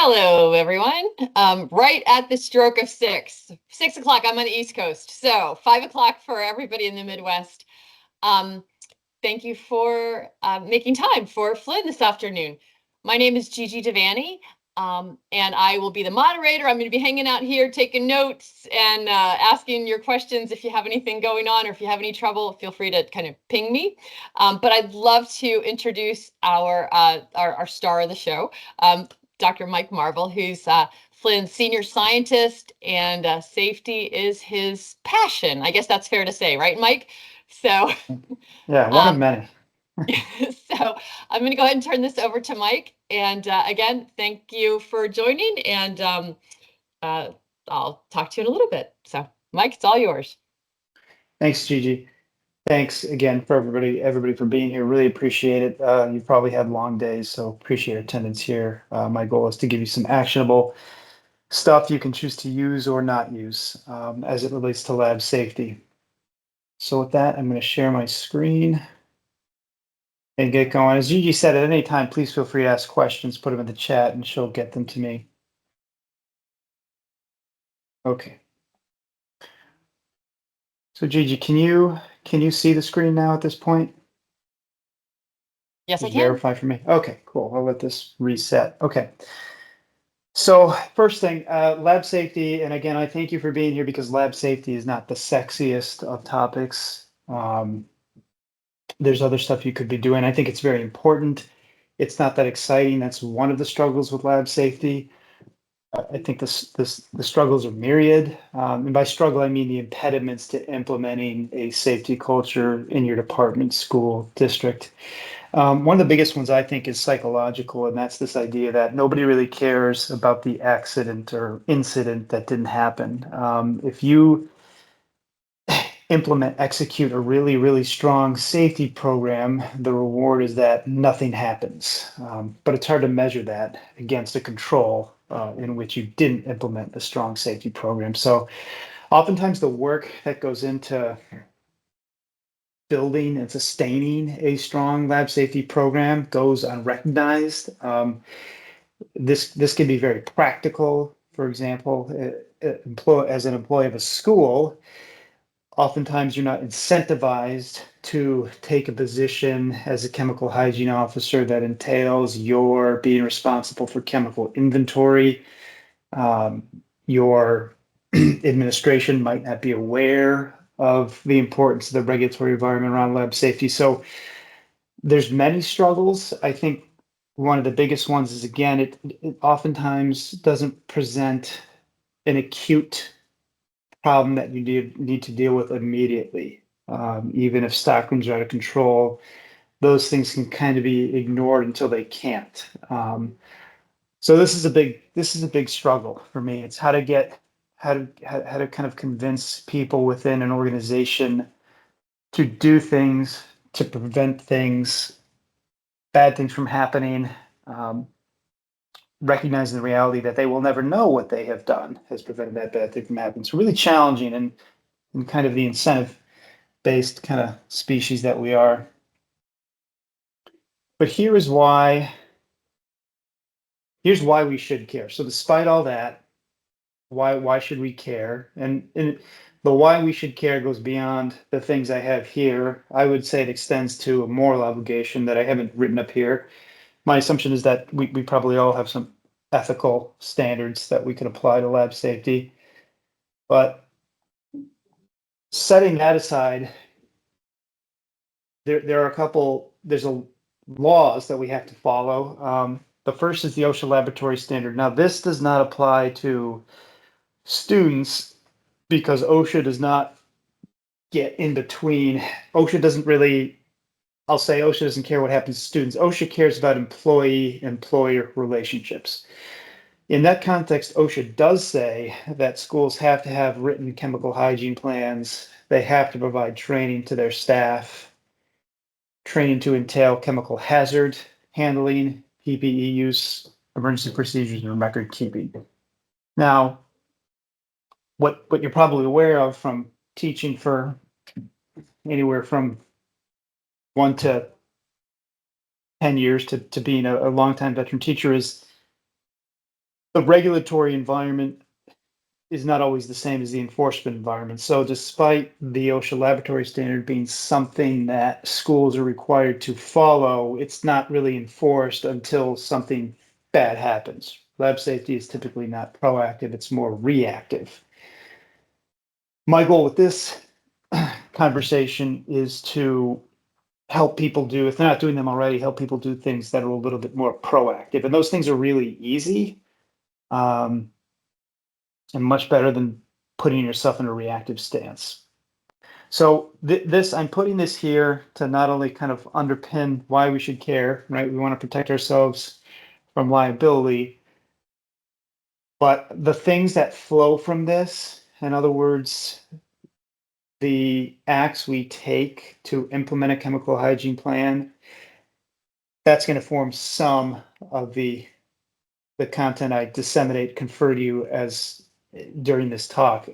Hello, everyone. Right at the stroke of 6 o'clock, I'm on the East Coast. So 5 o'clock for everybody in the Midwest. Um, Thank you for making time for Flynn this afternoon. My name is Gigi Devaney, and I will be the moderator. I'm going to be hanging out here, taking notes and asking your questions. If you have anything going on or if you have any trouble, feel free to kind of ping me. But I'd love to introduce our star of the show, Dr. Mike Marvel, who's Flynn's senior scientist, and safety is his passion. I guess that's fair to say, right, Mike? So, Yeah, one of many. so I'm going to go ahead and turn this over to Mike. And again, thank you for joining. And uh, I'll talk to you in a little bit. So, Mike, it's all yours. Thanks, Gigi. Thanks again for everybody for being here. Really appreciate it. You've probably had long days, so appreciate your attendance here. My goal is to give you some actionable stuff you can choose to use or not use as it relates to lab safety. So with that, I'm going to share my screen and get going. As Gigi said, at any time, please feel free to ask questions, put them in the chat, and she'll get them to me. Okay. So Gigi, can you see the screen now at this point? Yes, I Just can. verify for me. Okay, cool. I'll let this reset. Okay. So first thing, lab safety, and again, I thank you for being here because lab safety is not the sexiest of topics. There's other stuff you could be doing. I think it's very important. It's not that exciting. That's one of the struggles with lab safety. I think the struggles are myriad. And by struggle, I mean the impediments to implementing a safety culture in your department, school, district. One of the biggest ones I think is psychological, and that's this idea that nobody really cares about the accident or incident that didn't happen. If you execute a really, really strong safety program, the reward is that nothing happens. But it's hard to measure that against a control in which you didn't implement a strong safety program. So oftentimes the work that goes into building and sustaining a strong lab safety program goes unrecognized. This can be very practical. For example, as an employee of a school, oftentimes you're not incentivized to take a position as a chemical hygiene officer that entails your being responsible for chemical inventory. Your administration might not be aware of the importance of the regulatory environment around lab safety. So there's many struggles. I think one of the biggest ones is, again, it oftentimes doesn't present an acute problem that you need to deal with immediately. Even if stockrooms are out of control, those things can kind of be ignored until they can't. So this is a big struggle for me. It's how to kind of convince people within an organization to do things to prevent things, bad things from happening. Um, Recognizing the reality that they will never know what they have done has prevented that bad thing from happening. So really challenging and kind of the incentive based kind of species that we are. But here's why we should care. So despite all that, why should we care? And the why we should care goes beyond the things I have here. I would say it extends to a moral obligation that I haven't written up here. My assumption is that we probably all have some ethical standards that we can apply to lab safety. But setting that aside, there are there's a laws that we have to follow. The first is the OSHA laboratory standard. Now, this does not apply to students because OSHA does not get in between. OSHA doesn't really, I'll say OSHA doesn't care what happens to students. OSHA cares about employee-employer relationships. In that context, OSHA does say that schools have to have written chemical hygiene plans. They have to provide training to their staff, training to entail chemical hazard handling, PPE use, emergency procedures, and record keeping. Now, what you're probably aware of from teaching for anywhere from 1 to 10 years to being a longtime veteran teacher is the regulatory environment is not always the same as the enforcement environment. So despite the OSHA laboratory standard being something that schools are required to follow, it's not really enforced until something bad happens. Lab safety is typically not proactive, it's more reactive. My goal with this conversation is to help people do, if they're not doing them already, help people do things that are a little bit more proactive. And those things are really easy. And much better than putting yourself in a reactive stance. So I'm putting this here to not only kind of underpin why we should care, right? We want to protect ourselves from liability, but the things that flow from this, in other words, the acts we take to implement a chemical hygiene plan, that's going to form some of the content I disseminate, confer to you as during this talk.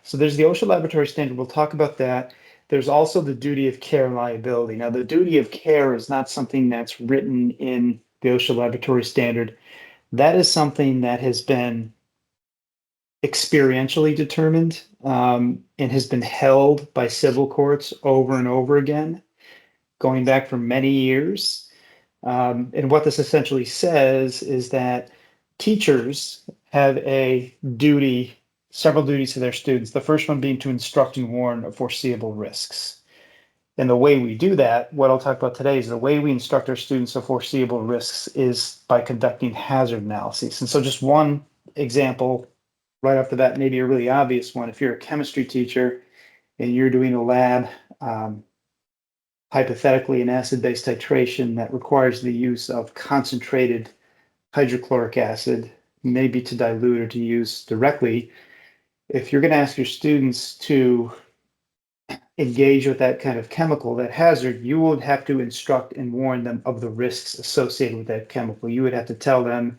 So there's the OSHA laboratory standard. We'll talk about that. There's also the duty of care and liability. Now, the duty of care is not something that's written in the OSHA laboratory standard. That is something that has been experientially determined and has been held by civil courts over and over again, going back for many years. And what this essentially says is that teachers have a duty, several duties to their students. The first one being to instruct and warn of foreseeable risks. And the way we do that, what I'll talk about today, is the way we instruct our students of foreseeable risks is by conducting hazard analyses. And so just one example right off the bat, maybe a really obvious one. If you're a chemistry teacher and you're doing a lab, hypothetically an acid-base titration that requires the use of concentrated hydrochloric acid, maybe to dilute or to use directly, if you're going to ask your students to engage with that kind of chemical, that hazard, you would have to instruct and warn them of the risks associated with that chemical. You would have to tell them,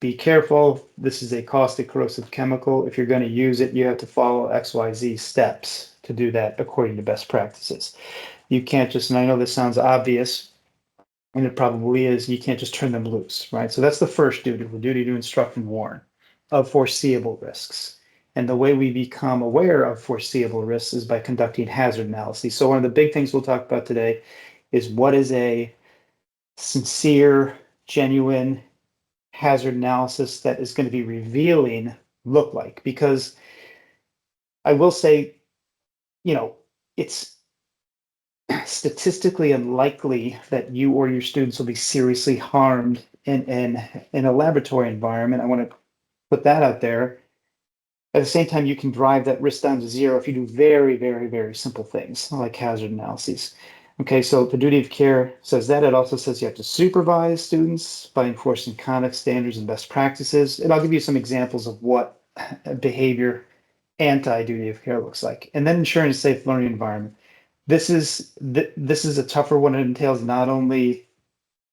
be careful, this is a caustic corrosive chemical. If you're going to use it, you have to follow XYZ steps to do that according to best practices. You can't just, and I know this sounds obvious, and it probably is, you can't just turn them loose, right? So that's the first duty, the duty to instruct and warn of foreseeable risks. And the way we become aware of foreseeable risks is by conducting hazard analyses. So one of the big things we'll talk about today is what is a sincere, genuine hazard analysis that is going to be revealing look like? Because I will say, it's statistically unlikely that you or your students will be seriously harmed in a laboratory environment. I want to put that out there. At the same time, you can drive that risk down to zero if you do very, very, very simple things like hazard analyses. Okay, so the duty of care says that. It also says you have to supervise students by enforcing conduct standards and best practices. And I'll give you some examples of what behavior anti-duty of care looks like. And then ensuring a safe learning environment. This is a tougher one. It entails not only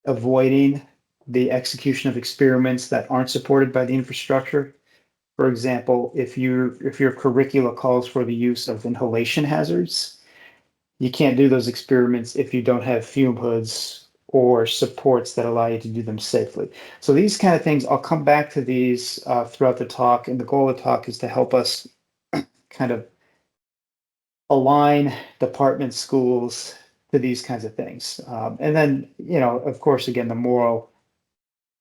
avoiding the execution of experiments that aren't supported by the infrastructure. For example, if your curricula calls for the use of inhalation hazards, you can't do those experiments if you don't have fume hoods or supports that allow you to do them safely. So these kind of things, I'll come back to these throughout the talk, and the goal of the talk is to help us kind of align department schools to these kinds of things. And then, of course, again, the moral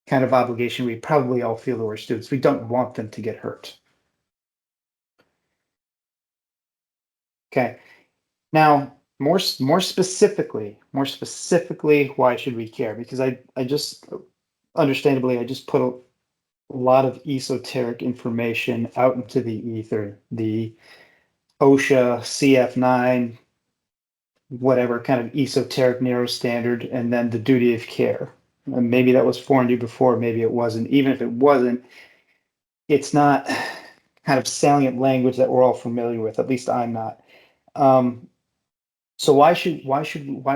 kind of obligation we probably all feel to our students. We don't want them to get hurt. Okay. Now, more specifically, why should we care? Because I just, understandably, I just put a lot of esoteric information out into the ether. The OSHA CF9, whatever kind of esoteric narrow standard, and then the duty of care. And maybe that was foreign to you before, maybe it wasn't. Even if it wasn't, it's not kind of salient language that we're all familiar with. At least I'm not. So why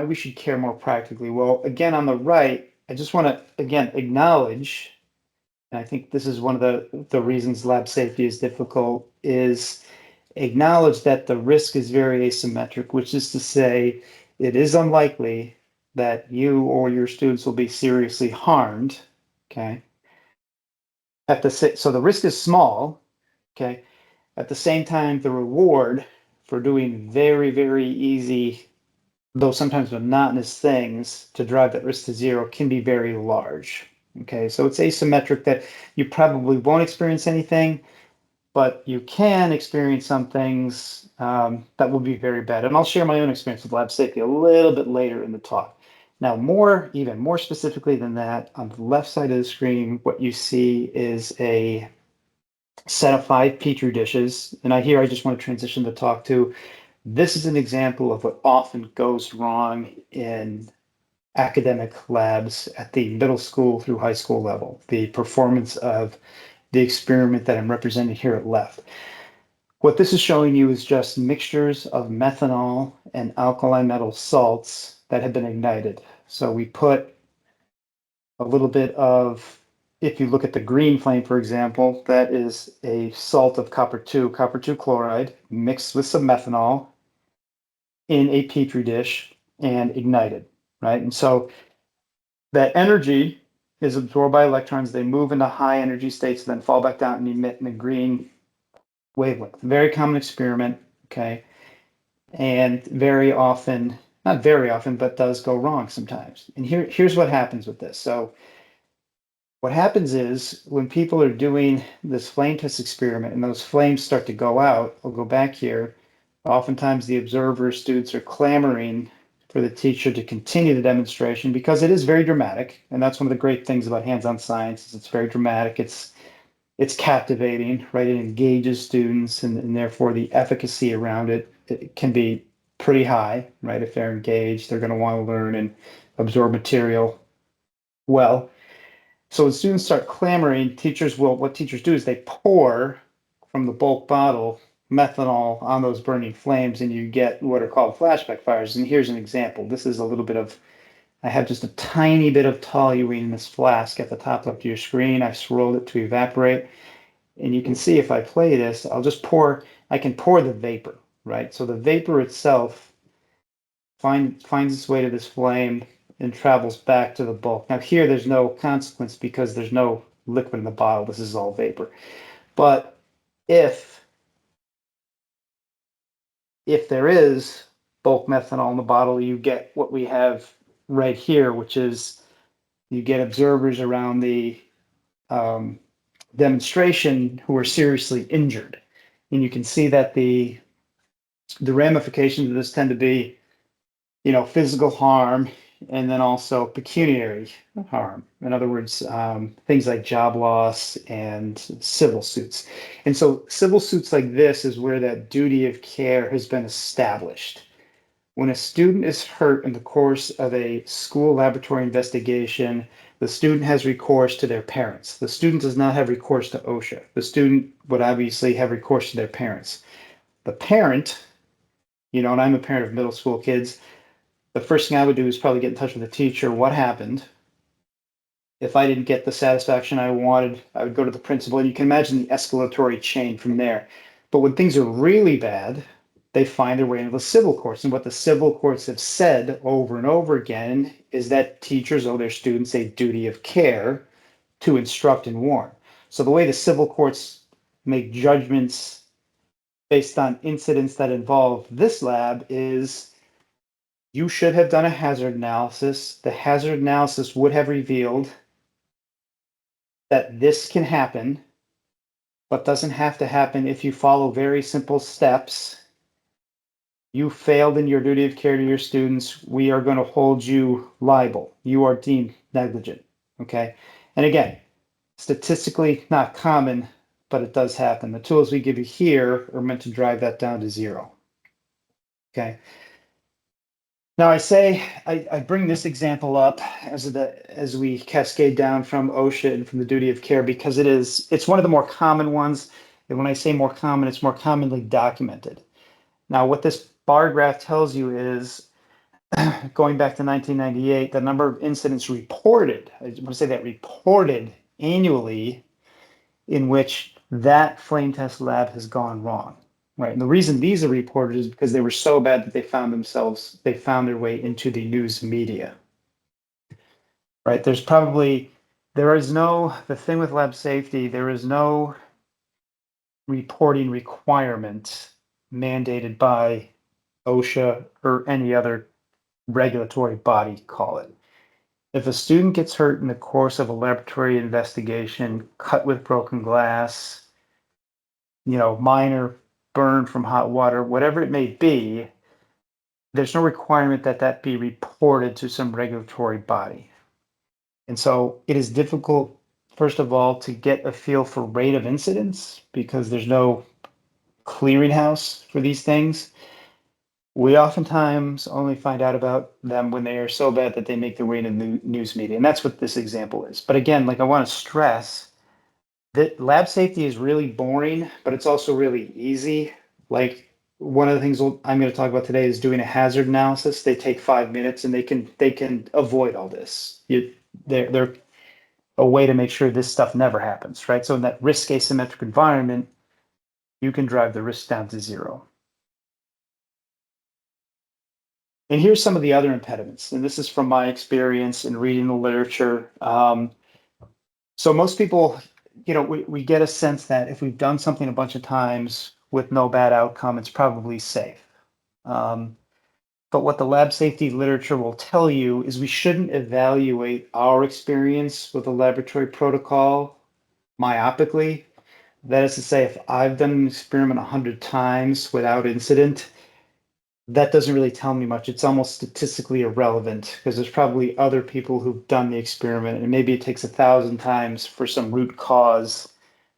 we should care more practically? Well, again, on the right, I just want to again acknowledge, and I think this is one of the reasons lab safety is difficult, is acknowledge that the risk is very asymmetric, which is to say it is unlikely that you or your students will be seriously harmed. Okay. so the risk is small, okay? At the same time, the reward for doing very, very easy, though sometimes monotonous things to drive that risk to zero can be very large. Okay, so it's asymmetric that you probably won't experience anything, but you can experience some things that will be very bad. And I'll share my own experience with lab safety a little bit later in the talk. Now, even more specifically than that, on the left side of the screen, what you see is a set of 5 Petri dishes. And I just want to transition the talk to, this is an example of what often goes wrong in academic labs at the middle school through high school level, the performance of the experiment that I'm representing here at left. What this is showing you is just mixtures of methanol and alkali metal salts that have been ignited. So we put a little bit of, if you look at the green flame, for example, that is a salt of copper 2 chloride mixed with some methanol in a petri dish and ignited, right? And so that energy is absorbed by electrons. They move into high energy states, then fall back down and emit in the green wavelength. Very common experiment, okay? And very often, not very often, but does go wrong sometimes. And here's what happens with this. So what happens is when people are doing this flame test experiment and those flames start to go out, I'll go back here. Oftentimes the observers, students are clamoring for the teacher to continue the demonstration because it is very dramatic. And that's one of the great things about hands-on science is it's very dramatic. It's captivating, right? It engages students and therefore the efficacy around it can be pretty high, right? If they're engaged, they're going to want to learn and absorb material well. So when students start clamoring, what teachers do is they pour from the bulk bottle methanol on those burning flames and you get what are called flashback fires. And here's an example. This is a little bit of, I have just a tiny bit of toluene in this flask at the top left of your screen. I've swirled it to evaporate. And you can see if I play this, I can pour the vapor, right? So the vapor itself finds its way to this flame and travels back to the bulk. Now here, there's no consequence because there's no liquid in the bottle. This is all vapor. But if there is bulk methanol in the bottle, you get what we have right here, which is you get observers around the demonstration who are seriously injured. And you can see that the ramifications of this tend to be, physical harm and then also pecuniary harm. In other words, things like job loss and civil suits. And so civil suits like this is where that duty of care has been established. When a student is hurt in the course of a school laboratory investigation, the student has recourse to their parents. The student does not have recourse to OSHA. The student would obviously have recourse to their parents. The parent, and I'm a parent of middle school kids, the first thing I would do is probably get in touch with the teacher. What happened? If I didn't get the satisfaction I wanted, I would go to the principal, and you can imagine the escalatory chain from there. But when things are really bad, they find their way into the civil courts. And what the civil courts have said over and over again is that teachers owe their students a duty of care to instruct and warn. So the way the civil courts make judgments based on incidents that involve this lab is you should have done a hazard analysis. The hazard analysis would have revealed that this can happen, but doesn't have to happen if you follow very simple steps. You failed in your duty of care to your students. We are going to hold you liable. You are deemed negligent. Okay. And again, statistically not common, but it does happen. The tools we give you here are meant to drive that down to zero. Okay. Now I bring this example up as we cascade down from OSHA and from the duty of care because it's one of the more common ones. And when I say more common, it's more commonly documented. Now, what this bar graph tells you is going back to 1998, the number of incidents reported, I want to say that reported annually in which that flame test lab has gone wrong. Right. And the reason these are reported is because they were so bad that they found their way into the news media. Right. There's probably The thing with lab safety, there is no reporting requirement mandated by OSHA or any other regulatory body, call it. If a student gets hurt in the course of a laboratory investigation, cut with broken glass, minor burn from hot water, whatever it may be, there's no requirement that that be reported to some regulatory body. And so it is difficult, first of all, to get a feel for rate of incidence because there's no clearinghouse for these things. We oftentimes only find out about them when they are so bad that they make their way into the news media. And that's what this example is. But again, like I want to stress that lab safety is really boring, but it's also really easy. Like one of the things I'm going to talk about today is doing a hazard analysis. They take 5 minutes and they can avoid all this. They're a way to make sure this stuff never happens, right? So in that risk asymmetric environment, you can drive the risk down to zero. And here's some of the other impediments, and this is from my experience in reading the literature. So most people, we get a sense that if we've done something a bunch of times with no bad outcome, it's probably safe. But what the lab safety literature will tell you is we shouldn't evaluate our experience with a laboratory protocol myopically. That is to say, if I've done an experiment 100 times without incident, that doesn't really tell me much. It's almost statistically irrelevant because there's probably other people who've done the experiment, and maybe it takes 1,000 times for some root cause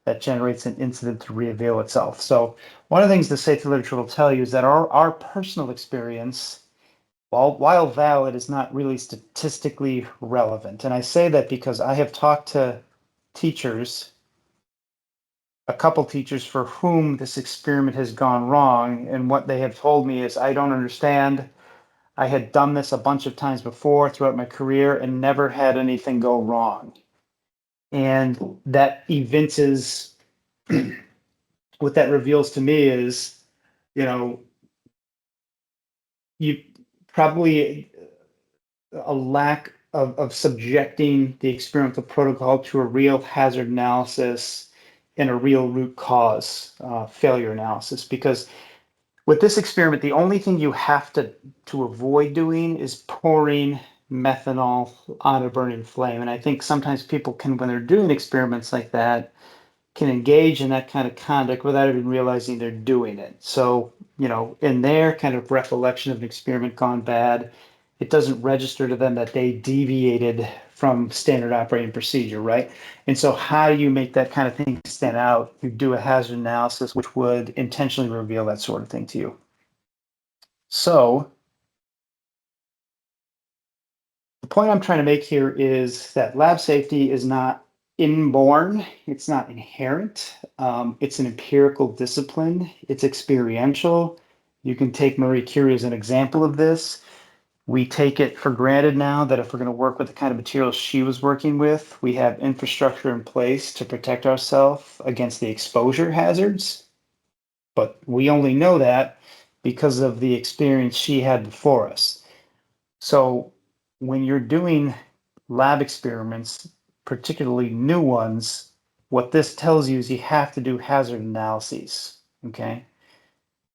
that generates an incident to reveal itself. So one of the things the safety literature will tell you is that our personal experience, while valid, is not really statistically relevant. And I say that because I have talked to teachers, a couple teachers for whom this experiment has gone wrong, and what they have told me is, I don't understand. I had done this a bunch of times before throughout my career and never had anything go wrong. And that evinces, what that reveals to me is, you know, you probably a lack of subjecting the experimental protocol to a real hazard analysis and a real root cause failure analysis. Because with this experiment, the only thing you have to avoid doing is pouring methanol on a burning flame. And I think sometimes people can, when they're doing experiments like that, can engage in that kind of conduct without even realizing they're doing it. So, in their kind of recollection of an experiment gone bad, it doesn't register to them that they deviated from standard operating procedure, right? And so how do you make that kind of thing stand out? You do a hazard analysis, which would intentionally reveal that sort of thing to you. So the point I'm trying to make here is that lab safety is not inborn, it's not inherent. It's an empirical discipline, it's experiential. You can take Marie Curie as an example of this. We take it for granted now that if we're going to work with the kind of materials she was working with, we have infrastructure in place to protect ourselves against the exposure hazards. But we only know that because of the experience she had before us. So when you're doing lab experiments, particularly new ones, what this tells you is you have to do hazard analyses, okay?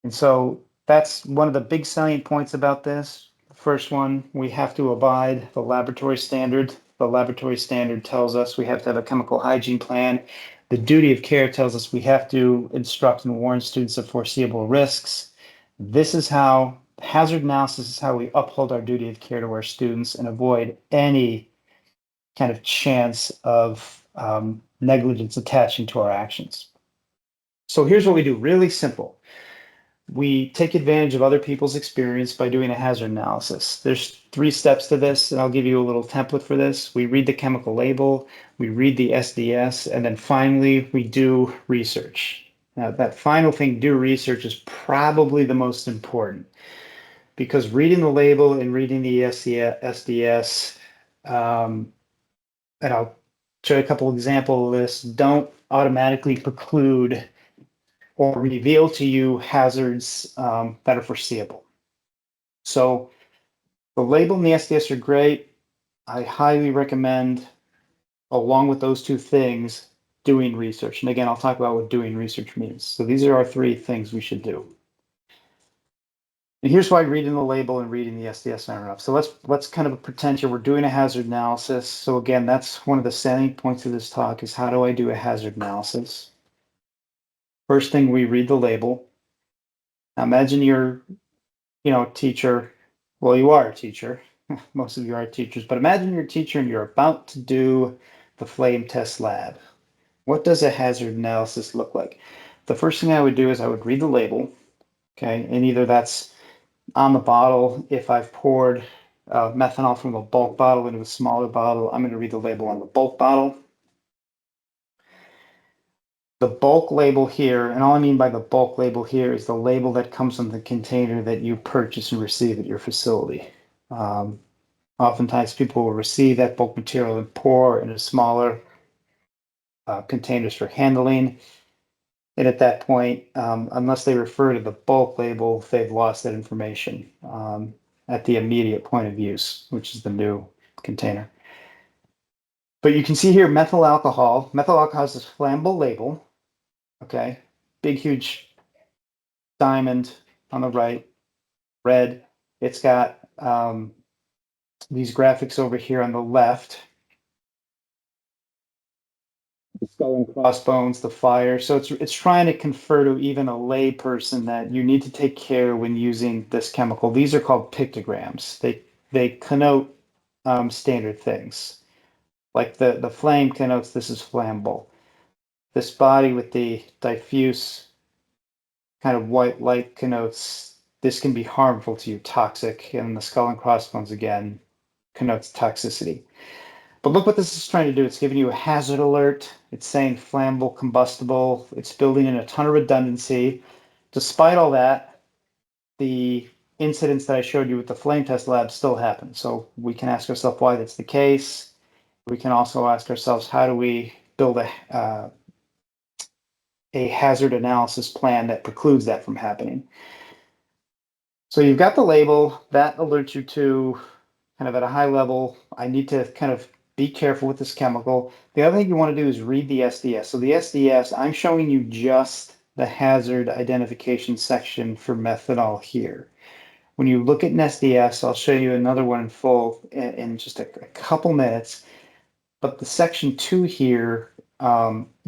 And so that's one of the big selling points about this. The first one, we have to abide the laboratory standard. The laboratory standard tells us we have to have a chemical hygiene plan. The duty of care tells us we have to instruct and warn students of foreseeable risks. This is how hazard analysis is how we uphold our duty of care to our students and avoid any kind of chance of negligence attaching to our actions. So here's what we do, really simple. We take advantage of other people's experience by doing a hazard analysis. There's 3 steps to this, and I'll give you a little template for this. We read the chemical label, we read the SDS, and then finally we do research. Now, that final thing, do research, is probably the most important because reading the label and reading the SDS, and I'll show you a couple example lists, don't automatically preclude or reveal to you hazards that are foreseeable. So the label and the SDS are great. I highly recommend along with those two things, doing research. And again, I'll talk about what doing research means. So these are our three things we should do. And here's why reading the label and reading the SDS are enough. So let's kind of pretend here we're doing a hazard analysis. So again, that's one of the selling points of this talk is how do I do a hazard analysis? First thing, we read the label. Now imagine you're, a teacher. Well, you are a teacher. Most of you are teachers, but imagine you're a teacher and you're about to do the flame test lab. What does a hazard analysis look like? The first thing I would do is I would read the label, okay? And either that's on the bottle. If I've poured methanol from a bulk bottle into a smaller bottle, I'm going to read the label on the bulk bottle. The bulk label here, and all I mean by the bulk label here is the label that comes on the container that you purchase and receive at your facility. Oftentimes people will receive that bulk material and pour in a smaller containers for handling. And at that point, unless they refer to the bulk label, they've lost that information at the immediate point of use, which is the new container. But you can see here methyl alcohol. Methyl alcohol has this flammable label, okay? Big, huge diamond on the right, red. It's got these graphics over here on the left. The skull and crossbones, the fire. So it's trying to confer to even a lay person that you need to take care when using this chemical. These are called pictograms. They connote standard things. Like the flame connotes this is flammable. This body with the diffuse kind of white light connotes this can be harmful to you, toxic. And the skull and crossbones again connotes toxicity. But look what this is trying to do. It's giving you a hazard alert. It's saying flammable, combustible. It's building in a ton of redundancy. Despite all that, the incidents that I showed you with the flame test lab still happen. So we can ask ourselves why that's the case. We can also ask ourselves, how do we build a hazard analysis plan that precludes that from happening? So you've got the label that alerts you to kind of at a high level, I need to kind of be careful with this chemical. The other thing you want to do is read the SDS. So the SDS, I'm showing you just the hazard identification section for methanol here. When you look at an SDS, I'll show you another one in full in just a couple minutes. But the section 2 here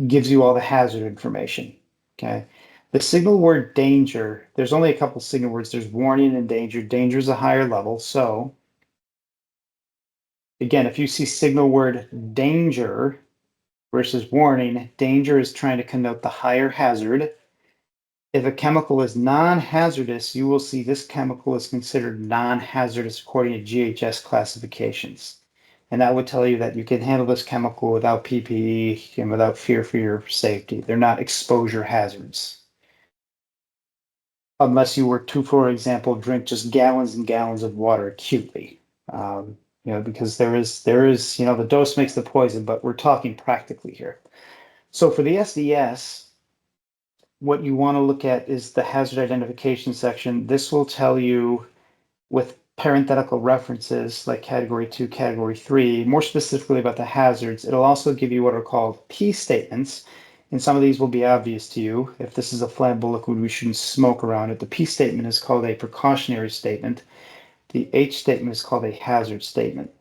gives you all the hazard information. Okay. The signal word danger, there's only a couple signal words. There's warning and danger. Danger is a higher level. So again, if you see signal word danger versus warning, danger is trying to connote the higher hazard. If a chemical is non-hazardous, you will see this chemical is considered non-hazardous according to GHS classifications. And that would tell you that you can handle this chemical without PPE and without fear for your safety. They're not exposure hazards. Unless you were to, for example, drink just gallons and gallons of water acutely. Because there is, the dose makes the poison, but we're talking practically here. So for the SDS, what you want to look at is the hazard identification section. This will tell you with parenthetical references like category 2, category 3, more specifically about the hazards. It'll also give you what are called P statements. And some of these will be obvious to you. If this is a flammable liquid, we shouldn't smoke around it. The P statement is called a precautionary statement. The H statement is called a hazard statement.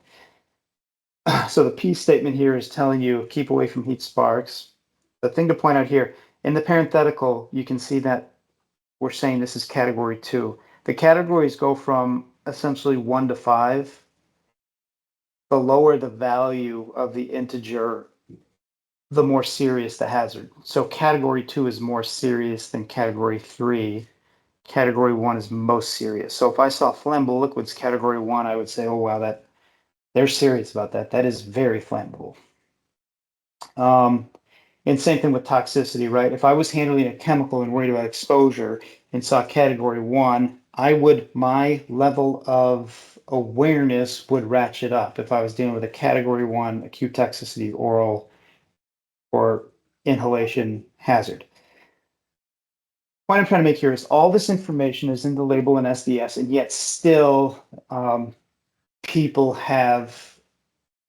So the P statement here is telling you keep away from heat sparks. The thing to point out here, in the parenthetical, you can see that we're saying this is category 2. The categories go from essentially 1 to 5. The lower the value of the integer, the more serious the hazard. So category 2 is more serious than category 3. Category 1 is most serious. So if I saw flammable liquids category 1, I would say, oh wow, that they're serious about that. That is very flammable. And same thing with toxicity, right? If I was handling a chemical and worried about exposure and saw category 1, my level of awareness would ratchet up if I was dealing with a category 1 acute toxicity, oral or inhalation hazard. Point I'm trying to make here is all this information is in the label in SDS, and yet still people have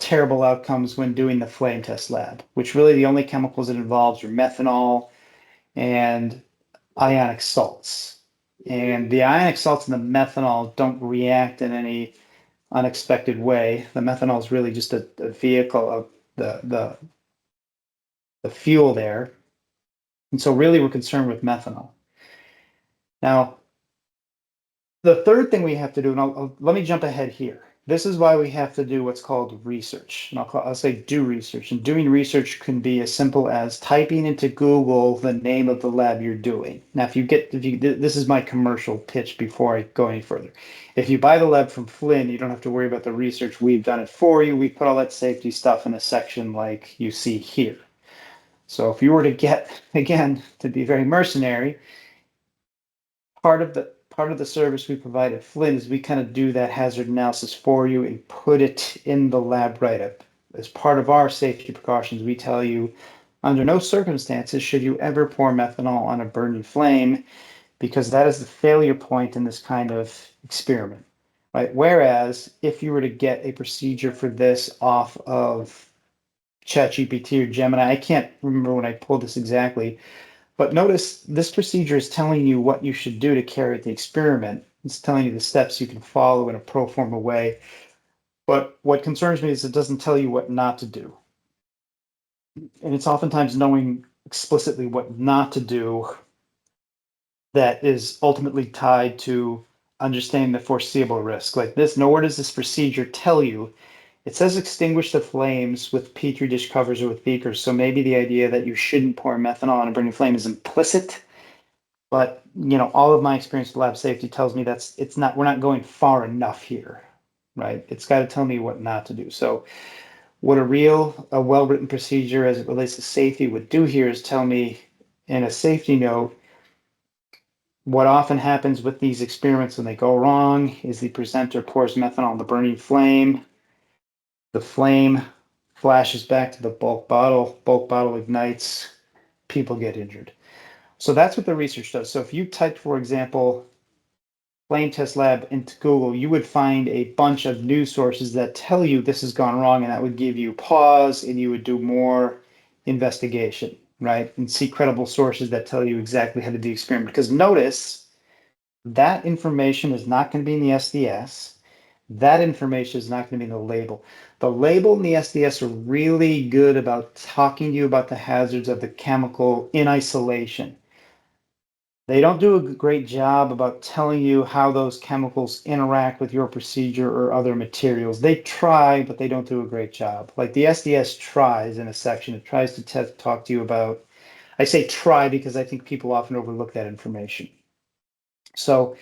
terrible outcomes when doing the flame test lab, which really the only chemicals it involves are methanol and ionic salts. And the ionic salts and the methanol don't react in any unexpected way. The methanol is really just a vehicle of the fuel there. And so really we're concerned with methanol. Now, the third thing we have to do, and let me jump ahead here. This is why we have to do what's called research. And I'll say do research. And doing research can be as simple as typing into Google the name of the lab you're doing. Now, this is my commercial pitch before I go any further. If you buy the lab from Flinn, you don't have to worry about the research. We've done it for you. We put all that safety stuff in a section like you see here. So if you were to get, again, to be very mercenary, part of the service we provide at Flinn is we kind of do that hazard analysis for you and put it in the lab write-up. As part of our safety precautions, we tell you under no circumstances should you ever pour methanol on a burning flame, because that is the failure point in this kind of experiment, right? Whereas if you were to get a procedure for this off of ChatGPT or Gemini, I can't remember when I pulled this exactly, but notice this procedure is telling you what you should do to carry out the experiment. It's telling you the steps you can follow in a pro forma way. But what concerns me is it doesn't tell you what not to do. And it's oftentimes knowing explicitly what not to do that is ultimately tied to understanding the foreseeable risk. Like this, nowhere does this procedure tell you. It says extinguish the flames with petri dish covers or with beakers. So maybe the idea that you shouldn't pour methanol on a burning flame is implicit. But all of my experience with lab safety tells me we're not going far enough here, right? It's got to tell me what not to do. So what a well-written procedure as it relates to safety would do here is tell me in a safety note, what often happens with these experiments when they go wrong is the presenter pours methanol on the burning flame. The flame flashes back to the bulk bottle ignites, people get injured. So that's what the research does. So if you typed, for example, flame test lab into Google, you would find a bunch of news sources that tell you this has gone wrong, and that would give you pause and you would do more investigation, right? And see credible sources that tell you exactly how to do the experiment. Because notice that information is not going to be in the SDS. That information is not going to be in the label. The label and the SDS are really good about talking to you about the hazards of the chemical in isolation. They don't do a great job about telling you how those chemicals interact with your procedure or other materials. They try, but they don't do a great job. Like the SDS tries in a section, it tries to talk to you about, I say try because I think people often overlook that information. So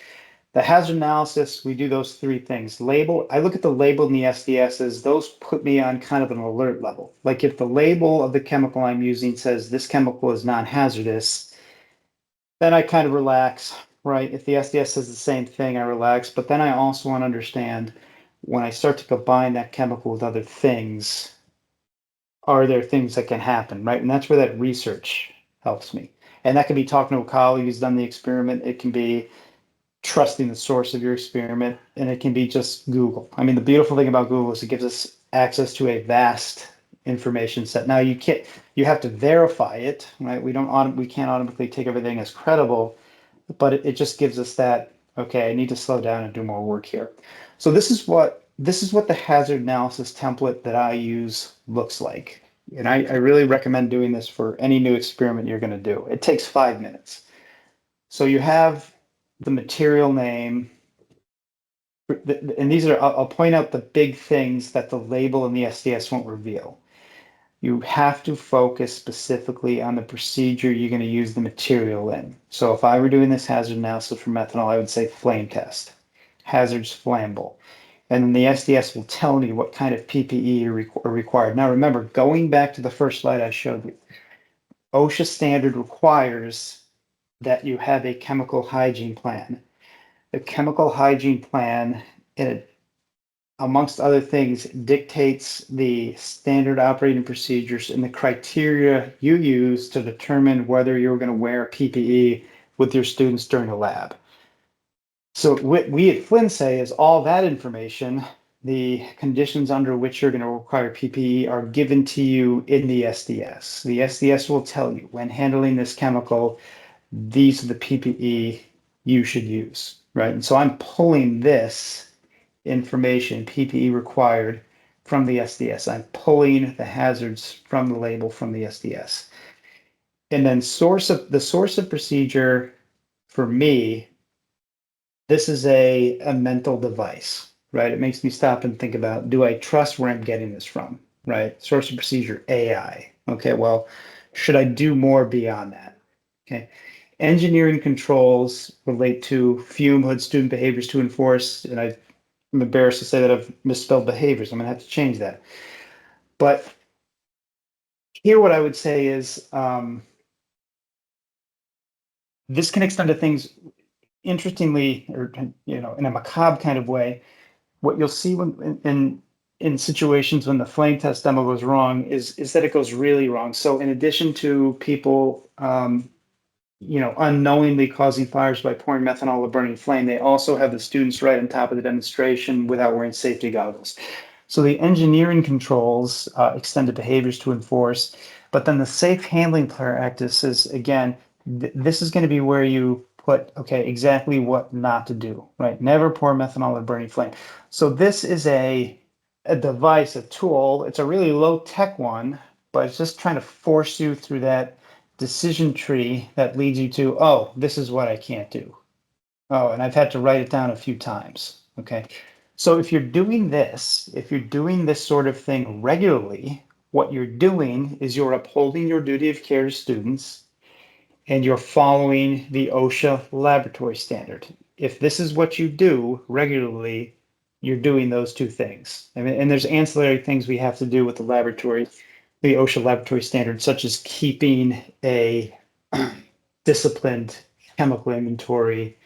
the hazard analysis, we do those three things. Label, I look at the label in the SDSs, those put me on kind of an alert level. Like if the label of the chemical I'm using says this chemical is non-hazardous, then I kind of relax, right? If the SDS says the same thing, I relax. But then I also want to understand when I start to combine that chemical with other things, are there things that can happen, right? And that's where that research helps me. And that can be talking to a colleague who's done the experiment. It can be trusting the source of your experiment, and it can be just Google. I mean, the beautiful thing about Google is it gives us access to a vast information set. Now you have to verify it, right? We can't automatically take everything as credible, but it just gives us that, okay, I need to slow down and do more work here. So this is what the hazard analysis template that I use looks like. And I really recommend doing this for any new experiment you're going to do. It takes 5 minutes. So you have the material name, and these are, I'll point out the big things that the label and the SDS won't reveal. You have to focus specifically on the procedure you're going to use the material in. So if I were doing this hazard analysis for methanol, I would say flame test, hazards flammable. And then the SDS will tell me what kind of PPE are required. Now remember, going back to the first slide I showed you, OSHA standard requires that you have a chemical hygiene plan. The chemical hygiene plan, amongst other things, dictates the standard operating procedures and the criteria you use to determine whether you're going to wear PPE with your students during a lab. So what we at Flinn say is all that information the conditions under which you're going to require PPE are given to you in the SDS. The SDS will tell you when handling this chemical, these are the PPE you should use, right? And so I'm pulling this information, PPE required, from the SDS. I'm pulling the hazards from the label from the SDS. And then the source of procedure for me, this is a mental device, right? It makes me stop and think about, do I trust where I'm getting this from, right? Source of procedure, AI. Okay, well, should I do more beyond that? Okay. Engineering controls relate to fume hood student behaviors to enforce, and I'm embarrassed to say that I've misspelled behaviors. I'm gonna have to change that. But here, what I would say is this can extend to things interestingly, or in a macabre kind of way. What you'll see when in situations when the flame test demo goes wrong is that it goes really wrong. So in addition to people unknowingly causing fires by pouring methanol or burning flame, they also have the students right on top of the demonstration without wearing safety goggles. So the engineering controls extended behaviors to enforce, but then the safe handling practices, again, this is going to be where you put, okay, exactly what not to do, right? Never pour methanol or burning flame. So this is a device, a tool. It's a really low tech one, but it's just trying to force you through that decision tree that leads you to, oh, this is what I can't do. Oh, and I've had to write it down a few times. Okay. So if you're doing this sort of thing regularly, what you're doing is you're upholding your duty of care to students and you're following the OSHA laboratory standard. If this is what you do regularly, you're doing those two things. I mean, and there's ancillary things we have to do with the OSHA laboratory standard, such as keeping a disciplined chemical inventory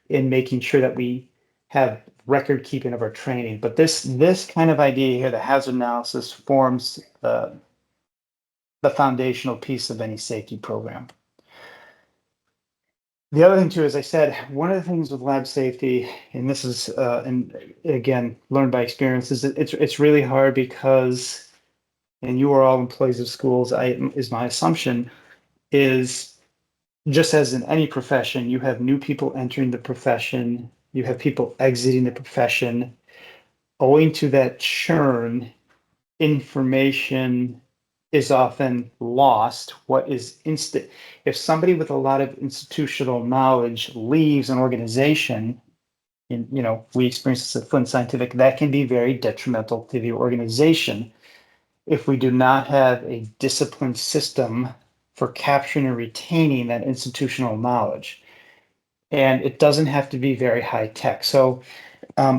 in making sure that we have record keeping of our training. But this kind of idea here, the hazard analysis forms the foundational piece of any safety program. The other thing too, as I said, one of the things with lab safety, and this is and again learned by experience, is that it's really hard because, and you are all employees of schools, is my assumption, is just as in any profession, you have new people entering the profession, you have people exiting the profession. Owing to that churn, information is often lost. What is instant? If somebody with a lot of institutional knowledge leaves an organization, and we experience this at Flinn Scientific, that can be very detrimental to the organization if we do not have a disciplined system for capturing and retaining that institutional knowledge. And it doesn't have to be very high tech. So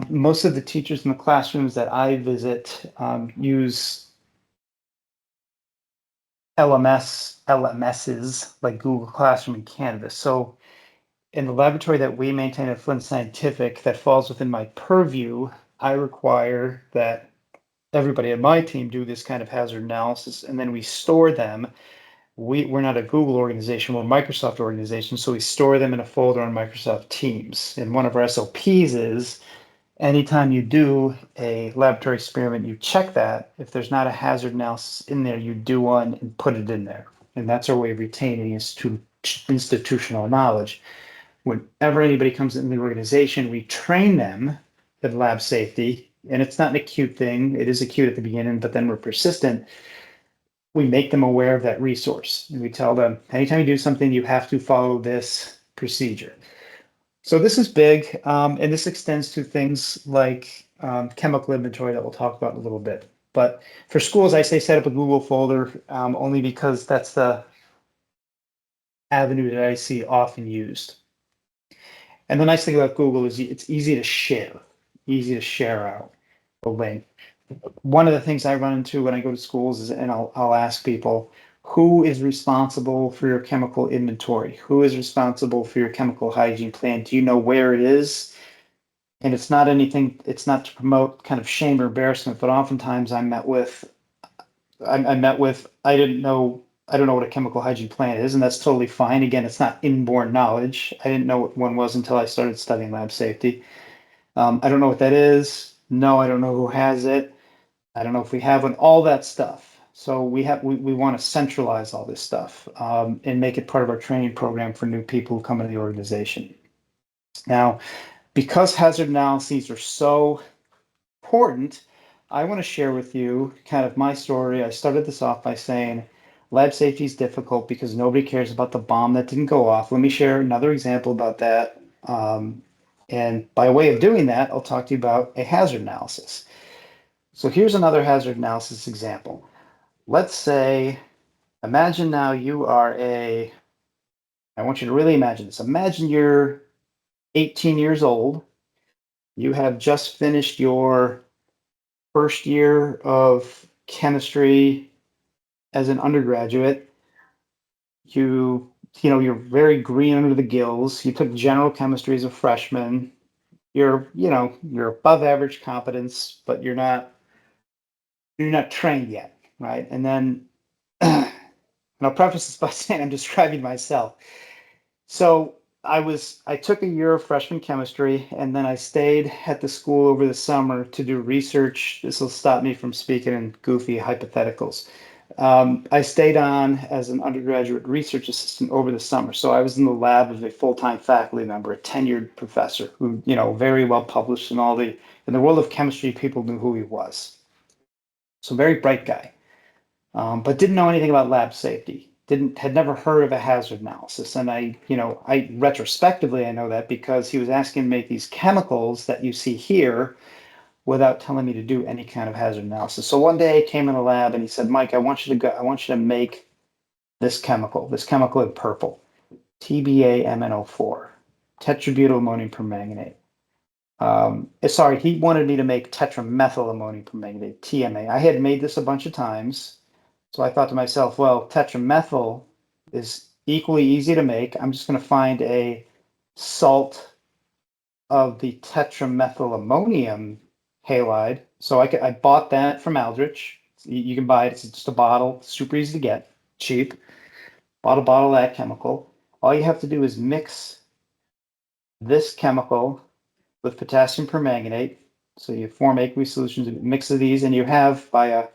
most of the teachers in the classrooms that I visit use LMSs like Google Classroom and Canvas. So in the laboratory that we maintain at Flint Scientific that falls within my purview, I require that everybody at my team do this kind of hazard analysis, and then we store them. We're not a Google organization, we're a Microsoft organization, so we store them in a folder on Microsoft Teams. And one of our SOPs is anytime you do a laboratory experiment, you check that. If there's not a hazard analysis in there, you do one and put it in there. And that's our way of retaining institutional knowledge. Whenever anybody comes in the organization, we train them in lab safety. And it's not an acute thing. It is acute at the beginning, but then we're persistent. We make them aware of that resource. And we tell them, anytime you do something, you have to follow this procedure. So this is big, and this extends to things like chemical inventory that we'll talk about in a little bit. But for schools, I say set up a Google folder only because that's the avenue that I see often used. And the nice thing about Google is it's easy to share out the link. One of the things I run into when I go to schools is, and I'll ask people, who is responsible for your chemical inventory? Who is responsible for your chemical hygiene plan? Do you know where it is? And it's not anything, it's not to promote kind of shame or embarrassment, but oftentimes I don't know what a chemical hygiene plan is, and that's totally fine. Again, it's not inborn knowledge. I didn't know what one was until I started studying lab safety. I don't know what that is. No, I don't know who has it. I don't know if we have one, all that stuff. So we want to centralize all this stuff and make it part of our training program for new people who come into the organization. Now, because hazard analyses are so important, I want to share with you kind of my story. I started this off by saying lab safety is difficult because nobody cares about the bomb that didn't go off. Let me share another example about that. And by way of doing that, I'll talk to you about a hazard analysis. So here's another hazard analysis example. Let's say, imagine now you are I want you to really imagine this. Imagine you're 18 years old. You have just finished your first year of chemistry as an undergraduate. You're very green under the gills. You took general chemistry as a freshman. You're above average competence, but you're not trained yet, right? And then, and I'll preface this by saying I'm describing myself. So I took a year of freshman chemistry, and then I stayed at the school over the summer to do research. This will stop me from speaking in goofy hypotheticals. I stayed on as an undergraduate research assistant over the summer. So I was in the lab of a full-time faculty member, a tenured professor who, very well published in the world of chemistry, people knew who he was. So very bright guy, but didn't know anything about lab safety. Had never heard of a hazard analysis. And I retrospectively, I know that because he was asking me to make these chemicals that you see here without telling me to do any kind of hazard analysis. So one day I came in the lab and he said, Mike, I want you to make this chemical in purple, TBAMNO4, tetrabutyl ammonium permanganate. Sorry, he wanted me to make tetramethyl ammonium permanganate, TMA. I had made this a bunch of times. So I thought to myself, well, tetramethyl is equally easy to make. I'm just going to find a salt of the tetramethyl ammonium halide. So I bought that from Aldrich. You can buy it. It's just a bottle, super easy to get, cheap. Bought a bottle of that chemical. All you have to do is mix this chemical with potassium permanganate. So you form aqueous solutions, mix of these, and you have, by a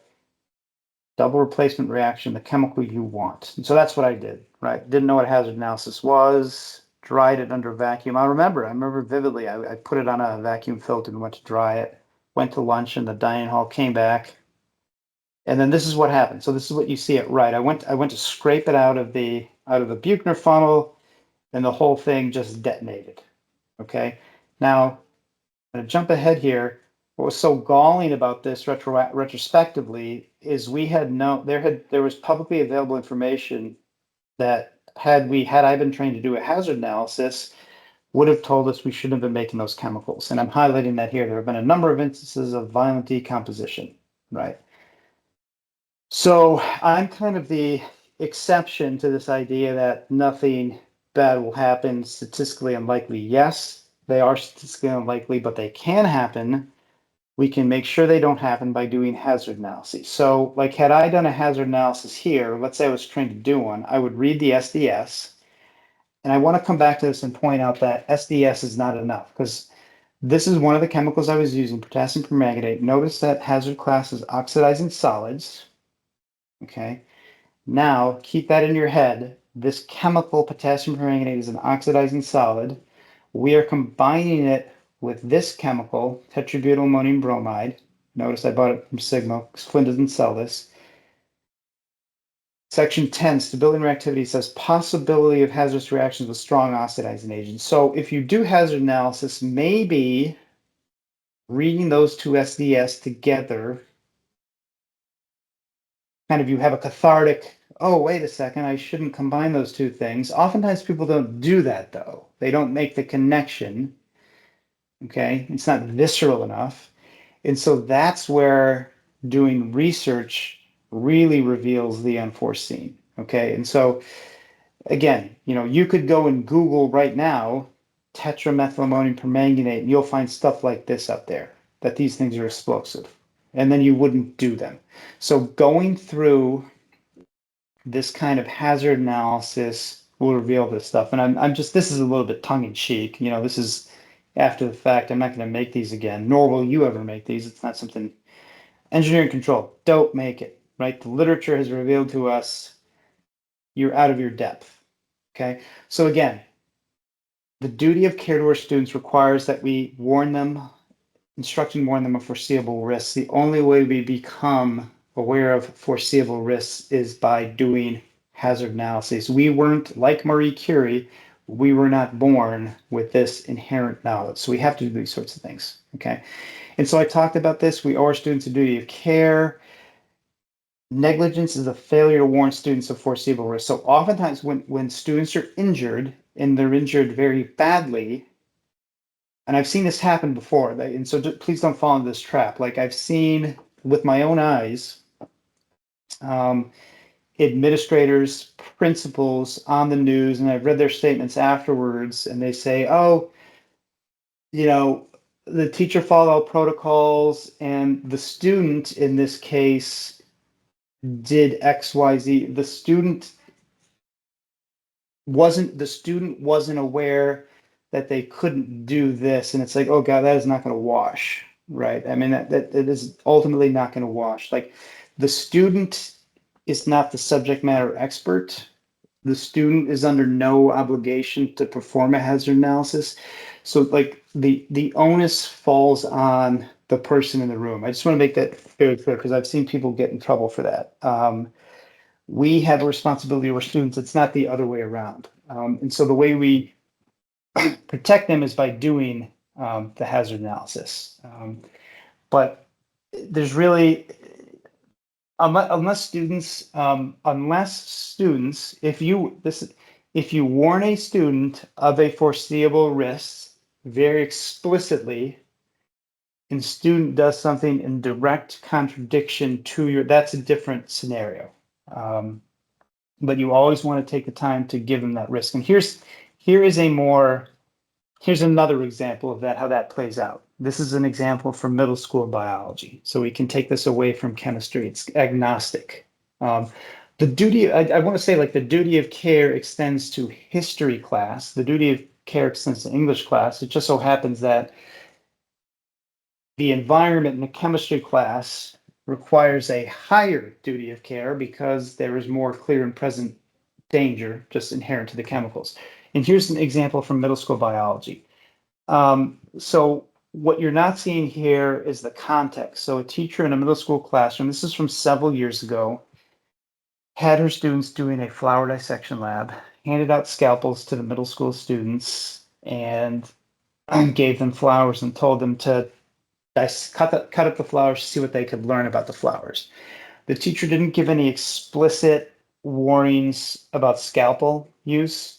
double replacement reaction, the chemical you want. And so that's what I did, right? Didn't know what hazard analysis was, dried it under vacuum. I remember vividly, I put it on a vacuum filter and went to dry it, went to lunch in the dining hall, came back. And then this is what happened. So this is what you see at right. I went to scrape it out of the Buchner funnel, and the whole thing just detonated. Okay. Now, I'm going to jump ahead here. What was so galling about this retrospectively is there was publicly available information that had I been trained to do a hazard analysis, would have told us we shouldn't have been making those chemicals. And I'm highlighting that here. There have been a number of instances of violent decomposition, right? So I'm kind of the exception to this idea that nothing bad will happen. Statistically unlikely, yes, they are statistically unlikely, but they can happen. We can make sure they don't happen by doing hazard analyses. So, like, had I done a hazard analysis here, let's say I was trained to do one, I would read the SDS. And I want to come back to this and point out that SDS is not enough because this is one of the chemicals I was using, potassium permanganate. Notice that hazard class is oxidizing solids. Okay. Now, keep that in your head. This chemical, potassium permanganate, is an oxidizing solid. We are combining it with this chemical, tetrabutyl ammonium bromide. Notice I bought it from Sigma because Flinn doesn't sell this. Section 10, stability and reactivity, says possibility of hazardous reactions with strong oxidizing agents. So if you do hazard analysis, maybe reading those two SDS together, kind of you have a cathartic, oh, wait a second, I shouldn't combine those two things. Oftentimes people don't do that though. They don't make the connection. Okay, it's not visceral enough. And so that's where doing research really reveals the unforeseen. Okay, and so again, you could go and Google right now tetramethylammonium permanganate, and you'll find stuff like this up there, that these things are explosive. And then you wouldn't do them. So going through this kind of hazard analysis will reveal this stuff. And I'm just, this is a little bit tongue in cheek. This is after the fact. I'm not going to make these again, nor will you ever make these. It's not something. Engineering control, don't make it, right? The literature has revealed to us you're out of your depth. Okay. So again, the duty of care to our students requires that we warn them, instruct and warn them of foreseeable risks. The only way we become aware of foreseeable risks is by doing hazard analyses. We weren't like Marie Curie. We were not born with this inherent knowledge. So we have to do these sorts of things. Okay. And so I talked about this. We owe our students a duty of care. Negligence is a failure to warn students of foreseeable risk. So oftentimes when students are injured and they're injured very badly, and I've seen this happen before, and so please don't fall into this trap. Like I've seen with my own eyes, um, administrators, principals on the news, and I've read their statements afterwards, and they say, oh, you know, the teacher followed all protocols, and the student in this case did XYZ. The student wasn't aware that they couldn't do this, and it's like, oh god, that is not going to wash, right? I mean, that is ultimately not going to wash. Like the student is not the subject matter expert. The student is under no obligation to perform a hazard analysis. So like the onus falls on the person in the room. I just want to make that very clear because I've seen people get in trouble for that. We have a responsibility to our students. It's not the other way around. And so the way we protect them is by doing the hazard analysis. But there's really, unless students, if you warn a student of a foreseeable risk very explicitly, and student does something in direct contradiction to that's a different scenario. But you always want to take the time to give them that risk. And here's another example of that, how that plays out. This is an example from middle school biology. So we can take this away from chemistry. It's agnostic. The duty, I want to say, like, the duty of care extends to history class. The duty of care extends to English class. It just so happens that the environment in the chemistry class requires a higher duty of care because there is more clear and present danger just inherent to the chemicals. And here's an example from middle school biology. So what you're not seeing here is the context. So a teacher in a middle school classroom, this is from several years ago, had her students doing a flower dissection lab, handed out scalpels to the middle school students, and gave them flowers and told them to cut up the flowers to see what they could learn about the flowers. The teacher didn't give any explicit warnings about scalpel use.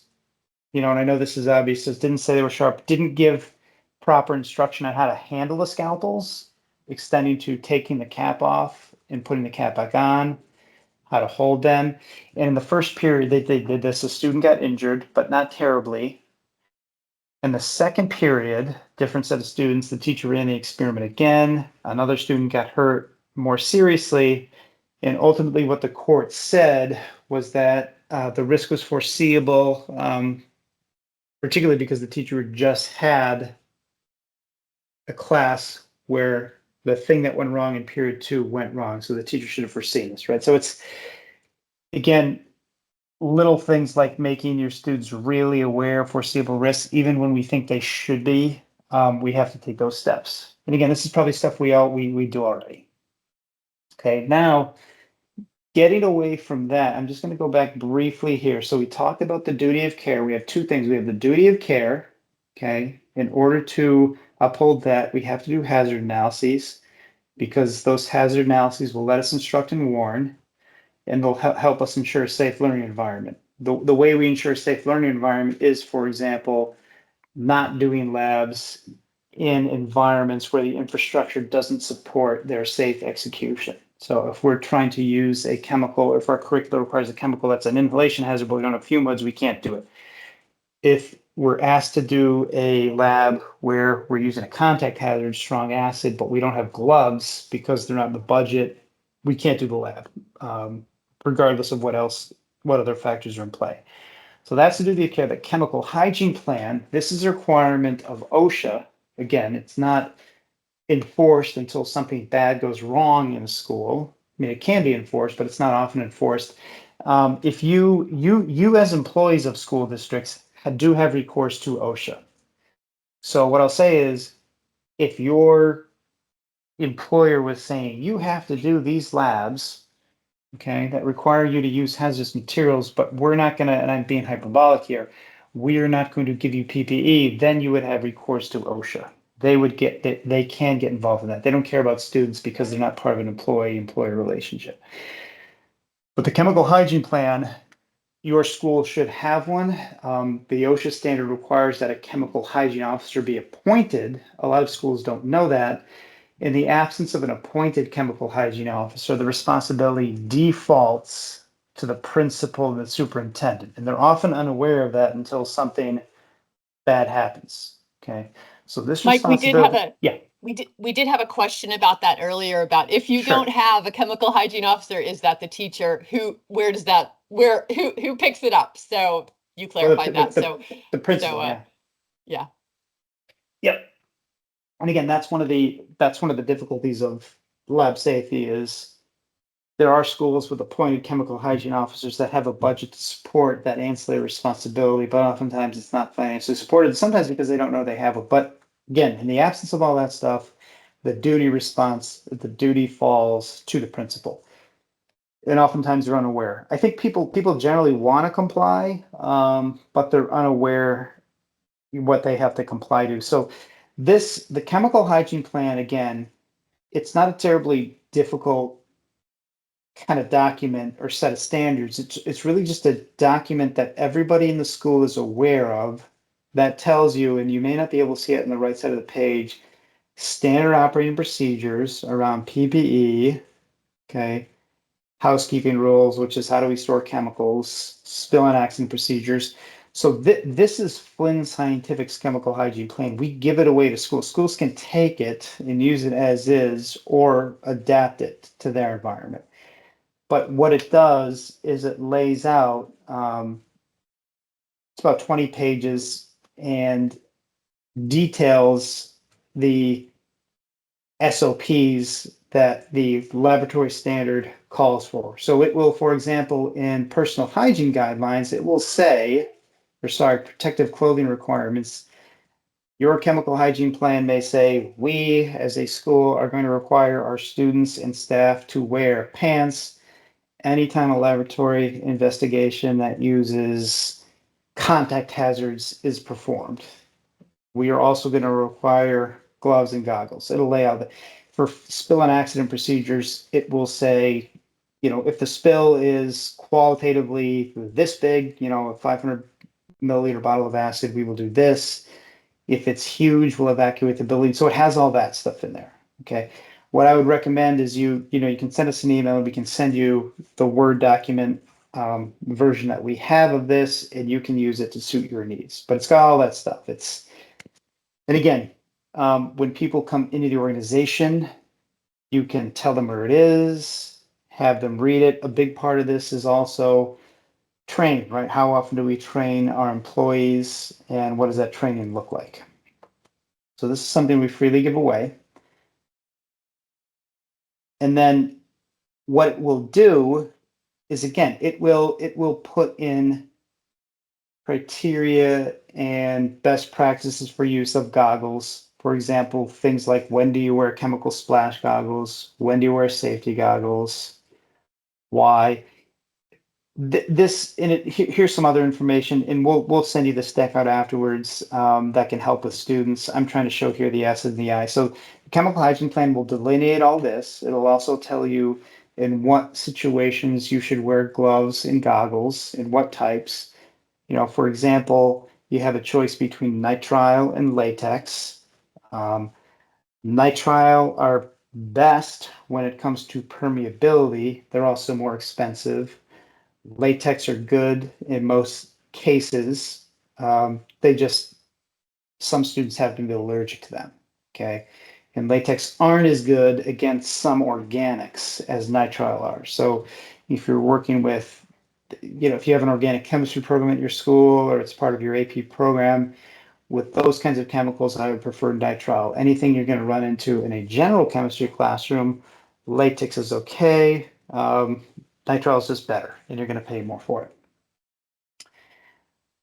And I know this is obvious, it didn't say they were sharp, didn't give proper instruction on how to handle the scalpels, extending to taking the cap off and putting the cap back on, how to hold them. And in the first period they did this, a student got injured, but not terribly. In the second period, different set of students, the teacher ran the experiment again. Another student got hurt more seriously. And ultimately, what the court said was that the risk was foreseeable, particularly because the teacher just had a class where the thing that went wrong in period 2 went wrong. So the teacher should have foreseen this, right? So it's, again, little things like making your students really aware of foreseeable risks, even when we think they should be, we have to take those steps. And again, this is probably stuff we do already. Okay, now getting away from that, I'm just going to go back briefly here. So we talked about the duty of care. We have two things. We have the duty of care. Okay, in order to uphold that, we have to do hazard analyses because those hazard analyses will let us instruct and warn, and they'll help us ensure a safe learning environment. The way we ensure a safe learning environment is, for example, not doing labs in environments where the infrastructure doesn't support their safe execution. So if we're trying to use a chemical, or if our curriculum requires a chemical that's an inhalation hazard, but we don't have fume hoods, we can't do it. If we're asked to do a lab where we're using a contact hazard, strong acid, but we don't have gloves because they're not in the budget, we can't do the lab, regardless of what other factors are in play. So that's the duty of care. The chemical hygiene plan, this is a requirement of OSHA. again, it's not enforced until something bad goes wrong in a school. I mean, it can be enforced, but it's not often enforced. If you as employees of school districts do have recourse to OSHA. So what I'll say is, if your employer was saying you have to do these labs, okay, that require you to use hazardous materials, but we're not going to, and I'm being hyperbolic here, we're not going to give you PPE, then you would have recourse to OSHA. They can get involved in that. They don't care about students because they're not part of an employee-employer relationship. But the chemical hygiene plan, your school should have one. The OSHA standard requires that a chemical hygiene officer be appointed. A lot of schools don't know that. In the absence of an appointed chemical hygiene officer, the responsibility defaults to the principal and the superintendent. And they're often unaware of that until something bad happens. Okay. So this Mike, responsibility, yeah, we did have a question about that earlier, about if you don't sure. have a chemical hygiene officer, is that the teacher? Who picks it up? So you Well, clarified that. the principal, yeah. Yeah. Yep. And again, that's one of the difficulties of lab safety is there are schools with appointed chemical hygiene officers that have a budget to support that ancillary responsibility, but oftentimes it's not financially supported, sometimes because they don't know they have it. But again, in the absence of all that stuff, the duty falls to the principal. And oftentimes they're unaware. I think people generally want to comply, but they're unaware what they have to comply to. So the chemical hygiene plan, again, it's not a terribly difficult kind of document or set of standards. It's really just a document that everybody in the school is aware of that tells you, and you may not be able to see it on the right side of the page, standard operating procedures around PPE, okay, housekeeping rules, which is how do we store chemicals, spill and accident procedures. So this is Flinn Scientific's chemical hygiene plan. We give it away to schools. Schools can take it and use it as is or adapt it to their environment. But what it does is it lays out, it's about 20 pages and details the SOPs that the laboratory standard calls for. So it will, for example, in personal hygiene guidelines, it will say, or sorry, protective clothing requirements. Your chemical hygiene plan may say, we as a school are going to require our students and staff to wear pants anytime a laboratory investigation that uses contact hazards is performed. We are also going to require gloves and goggles. It'll lay out for spill and accident procedures. It will say, if the spill is qualitatively this big, a 500 milliliter bottle of acid, we will do this. If it's huge, we'll evacuate the building. So it has all that stuff in there. Okay. What I would recommend is you can send us an email and we can send you the Word document version that we have of this, and you can use it to suit your needs. But it's got all that stuff. And again, when people come into the organization, you can tell them where it is, have them read it. A big part of this is also training, right? How often do we train our employees, and what does that training look like? So this is something we freely give away. And then what it will do is, again, it will put in criteria and best practices for use of goggles. For example, things like when do you wear chemical splash goggles? When do you wear safety goggles? Why? Here's some other information, and we'll send you this deck out afterwards that can help with students. I'm trying to show here the S and the I. So the chemical hygiene plan will delineate all this. It'll also tell you in what situations you should wear gloves and goggles, and what types. For example, you have a choice between nitrile and latex. Nitrile are best when it comes to permeability. They're also more expensive. Latex are good in most cases. Some students have to be allergic to them. Okay. And latex aren't as good against some organics as nitrile are. So if you're working with, if you have an organic chemistry program at your school or it's part of your AP program, with those kinds of chemicals, I would prefer nitrile. Anything you're going to run into in a general chemistry classroom, latex is okay. Nitrile is just better, and you're going to pay more for it.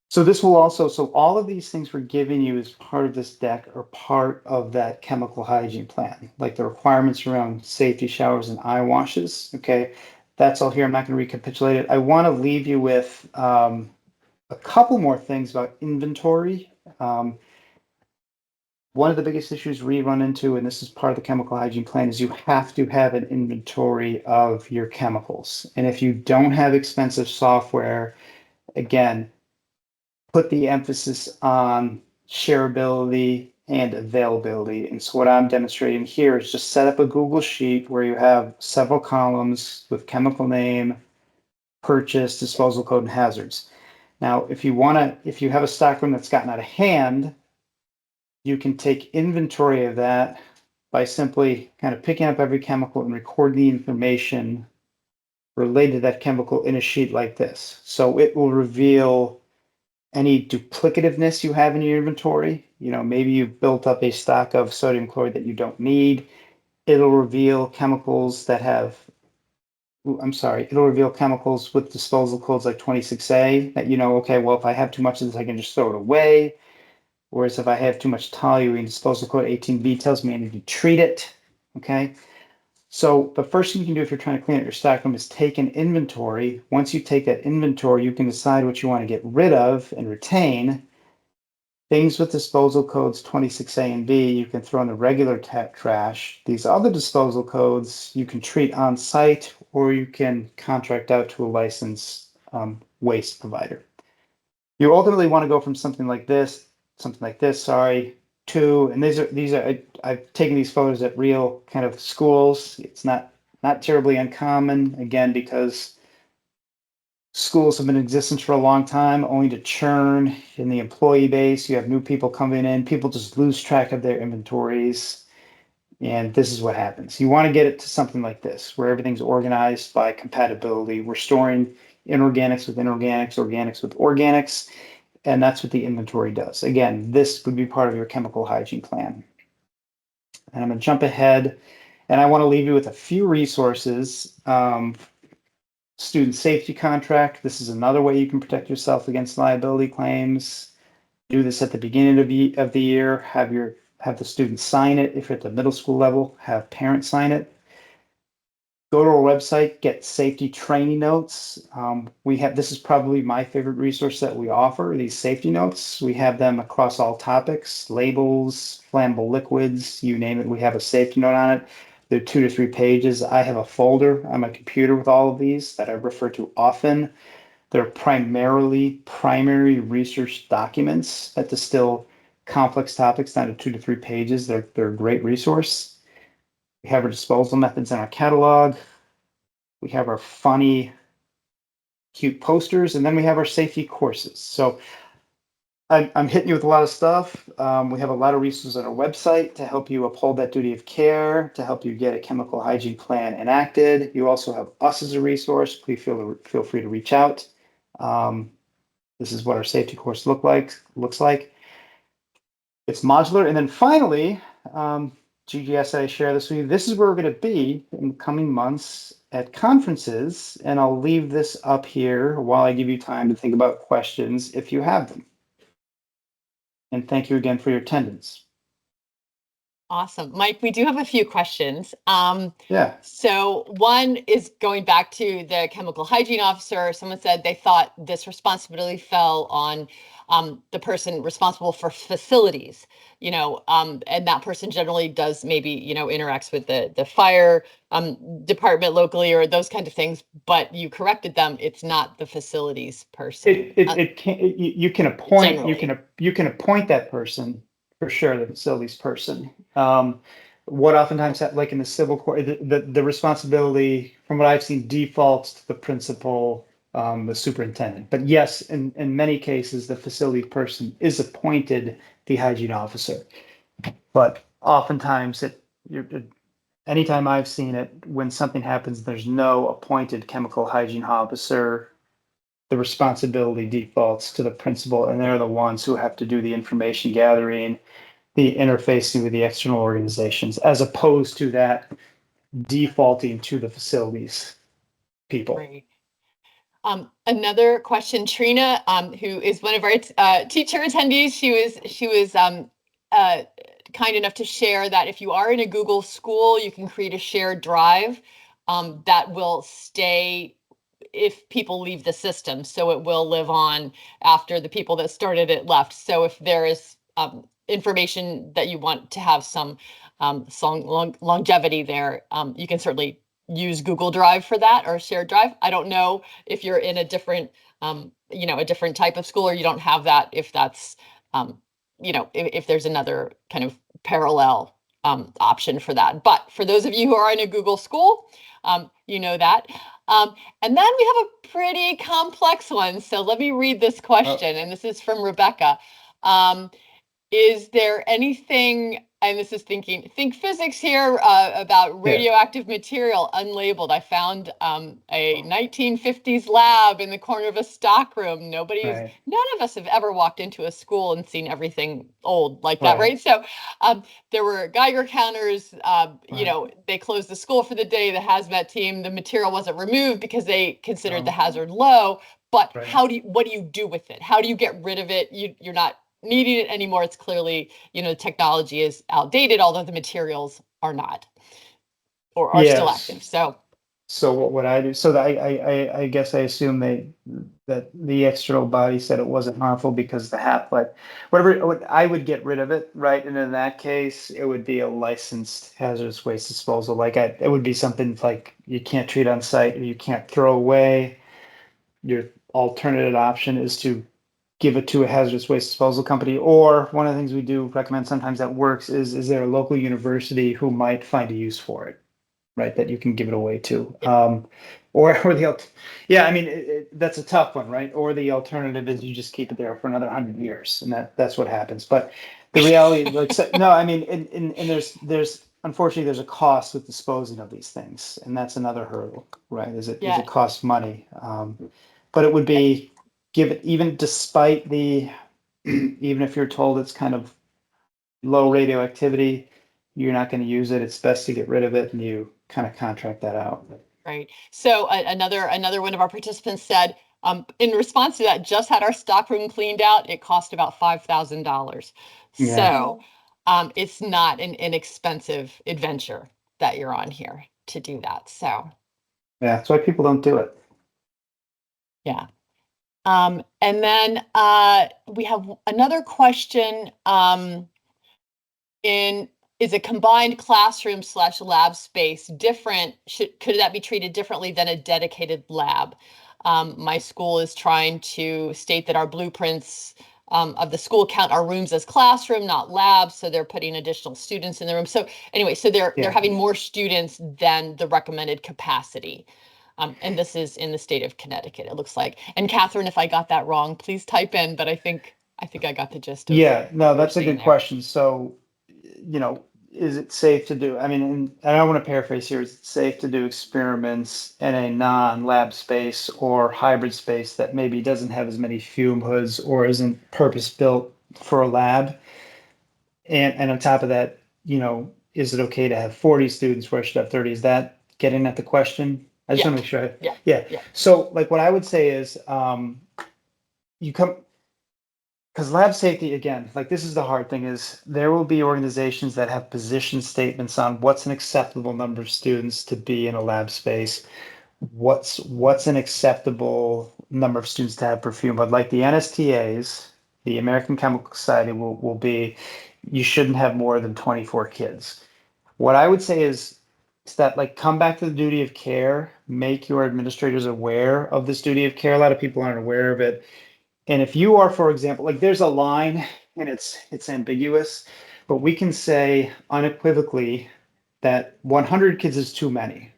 So this will also, so all of these things we're giving you as part of this deck are part of that chemical hygiene plan, like the requirements around safety showers and eye washes. Okay, that's all here. I'm not going to recapitulate it. I want to leave you with a couple more things about inventory. One of the biggest issues we run into, and this is part of the chemical hygiene plan, is you have to have an inventory of your chemicals. And if you don't have expensive software, again, put the emphasis on shareability and availability. And so what I'm demonstrating here is just set up a Google Sheet where you have several columns with chemical name, purchase, disposal code, and hazards. Now, if you have a stockroom that's gotten out of hand, you can take inventory of that by simply kind of picking up every chemical and recording the information related to that chemical in a sheet like this. So it will reveal any duplicativeness you have in your inventory. Maybe you've built up a stock of sodium chloride that you don't need. It'll reveal chemicals that have, it'll reveal chemicals with disposal codes like 26A that okay, well, if I have too much of this, I can just throw it away. Whereas if I have too much toluene, disposal code 18B tells me I need to treat it. Okay. So the first thing you can do if you're trying to clean out your stockroom is take an inventory. Once you take that inventory, you can decide what you want to get rid of and retain. Things with disposal codes 26A and B, you can throw in the regular trash. These other disposal codes you can treat on site or you can contract out to a licensed waste provider. You ultimately want to go from something like this, sorry, to, and I've taken these photos at real kind of schools. It's not terribly uncommon, again, because schools have been in existence for a long time, only to churn in the employee base. You have new people coming in, people just lose track of their inventories. And this is what happens. You want to get it to something like this, where everything's organized by compatibility. We're storing inorganics with inorganics, organics with organics, and that's what the inventory does. Again, this would be part of your chemical hygiene plan. And I'm going to jump ahead, and I want to leave you with a few resources. Student safety contract. This is another way you can protect yourself against liability claims. Do this at the beginning of the year. Have the students sign it. If you're at the middle school level, have parents sign it. Go to our website, get safety training notes. This is probably my favorite resource that we offer, these safety notes. We have them across all topics, labels, flammable liquids, you name it. We have a safety note on it. They're 2 to 3 pages. I have a folder on my computer with all of these that I refer to often. They're primarily primary research documents that distill complex topics down to 2 to 3 pages. They're a great resource. We have our disposal methods in our catalog. We have our funny, cute posters, and then we have our safety courses. So I'm hitting you with a lot of stuff. We have a lot of resources on our website to help you uphold that duty of care, to help you get a chemical hygiene plan enacted. You also have us as a resource. Please feel free to reach out. This is what our safety course looks like. It's modular. And then finally, GGS, I share this with you. This is where we're going to be in the coming months at conferences. And I'll leave this up here while I give you time to think about questions if you have them. And thank you again for your attendance. Awesome. Mike, we do have a few questions. Yeah. So one is going back to the chemical hygiene officer. Someone said they thought this responsibility fell on the person responsible for facilities, and that person generally does maybe, interacts with the fire department locally or those kind of things, but you corrected them. It's not the facilities person. You can appoint Generally. you can appoint that person for sure, the facilities person. What oftentimes, like in the civil court, the responsibility, from what I've seen, defaults to the principal, the superintendent. But yes, in many cases, the facility person is appointed the hygiene officer. But oftentimes, anytime I've seen it, when something happens, there's no appointed chemical hygiene officer. the responsibility defaults to the principal, and they're the ones who have to do the information gathering, the interfacing with the external organizations, as opposed to that defaulting to the facilities people. Great. Another question, Trina, who is one of our teacher attendees, she was uh, kind enough to share that if you are in a Google school, you can create a shared drive that will stay if people leave the system. So it will live on after the people that started it left. So if there is information that you want to have some longevity there, you can certainly use Google Drive for that, or shared drive. I don't know if you're in a different, a different type of school, or you don't have that, if that's, if there's another kind of parallel option for that. But for those of you who are in a Google school, you know that. And then we have a pretty complex one. So let me read this question, and this is from Rebecca. Is there anything, and this is think physics here, about radioactive material unlabeled? I found a 1950s lab in the corner of a stockroom. Right. None of us have ever walked into a school and seen everything old like that, Right. right? So there were Geiger counters, Right. they closed the school for the day, the hazmat team, the material wasn't removed because they considered the No. hazard low. But Right. what do you do with it? How do you get rid of it? You're not needing it anymore. It's clearly, the technology is outdated, although the materials are not, or are still Yes. active. So So what would I do? So I guess I assume that the external body said it wasn't harmful because the half-life, whatever, I would get rid of it, right? And in that case, it would be a licensed hazardous waste disposal. It would be something like you can't treat on site, or you can't throw away. Your alternative option is to give it to a hazardous waste disposal company. Or one of the things we do recommend sometimes that works is there a local university who might find a use for it, right? That you can give it away to. yeah, Or yeah, I mean, that's a tough one, right? Or the alternative is you just keep it there for another 100 years, and that's what happens. But the reality, no, I mean, and there's unfortunately there's a cost with disposing of these things, and that's another hurdle, right? Is it yeah, costs money? But it would yeah, be give it even despite the even if you're told it's kind of low radioactivity, you're not going to use it. It's best to get rid of it, and you kind of contract that out. right. So another one of our participants said, in response to that, just had our stockroom cleaned out. It cost about $5,000. Yeah, So it's not an inexpensive adventure that you're on here to do that. So yeah. That's why people don't do it. yeah. And then we have another question. In Is a combined classroom slash lab space different? Could that be treated differently than a dedicated lab? My school is trying to state that our blueprints of the school count our rooms as classroom, not labs. So they're putting additional students in the room. So anyway, so they're Yeah. having more students than the recommended capacity. And this is in the state of Connecticut, it looks like. And Catherine, if I got that wrong, please type in. But I think I got the gist of Yeah, no, what you're that's a saying good there. question. So, is it safe to do? I mean, and I don't want to paraphrase here. Is it safe to do experiments in a non-lab space or hybrid space that maybe doesn't have as many fume hoods or isn't purpose-built for a lab? And on top of that, is it okay to have 40 students where I should have 30? Is that getting at the question? I just Yeah, want to make sure. yeah, Yeah. yeah, So, like, what I would say is, you come. Because lab safety, again, like this is the hard thing is there will be organizations that have position statements on what's an acceptable number of students to be in a lab space. What's an acceptable number of students to have perfume, but like the NSTAs, the American Chemical Society will be, you shouldn't have more than 24 kids. What I would say is that like come back to the duty of care, make your administrators aware of this duty of care. A lot of people aren't aware of it. And if you are, for example, like there's a line and it's ambiguous, but we can say unequivocally that 100 kids is too many,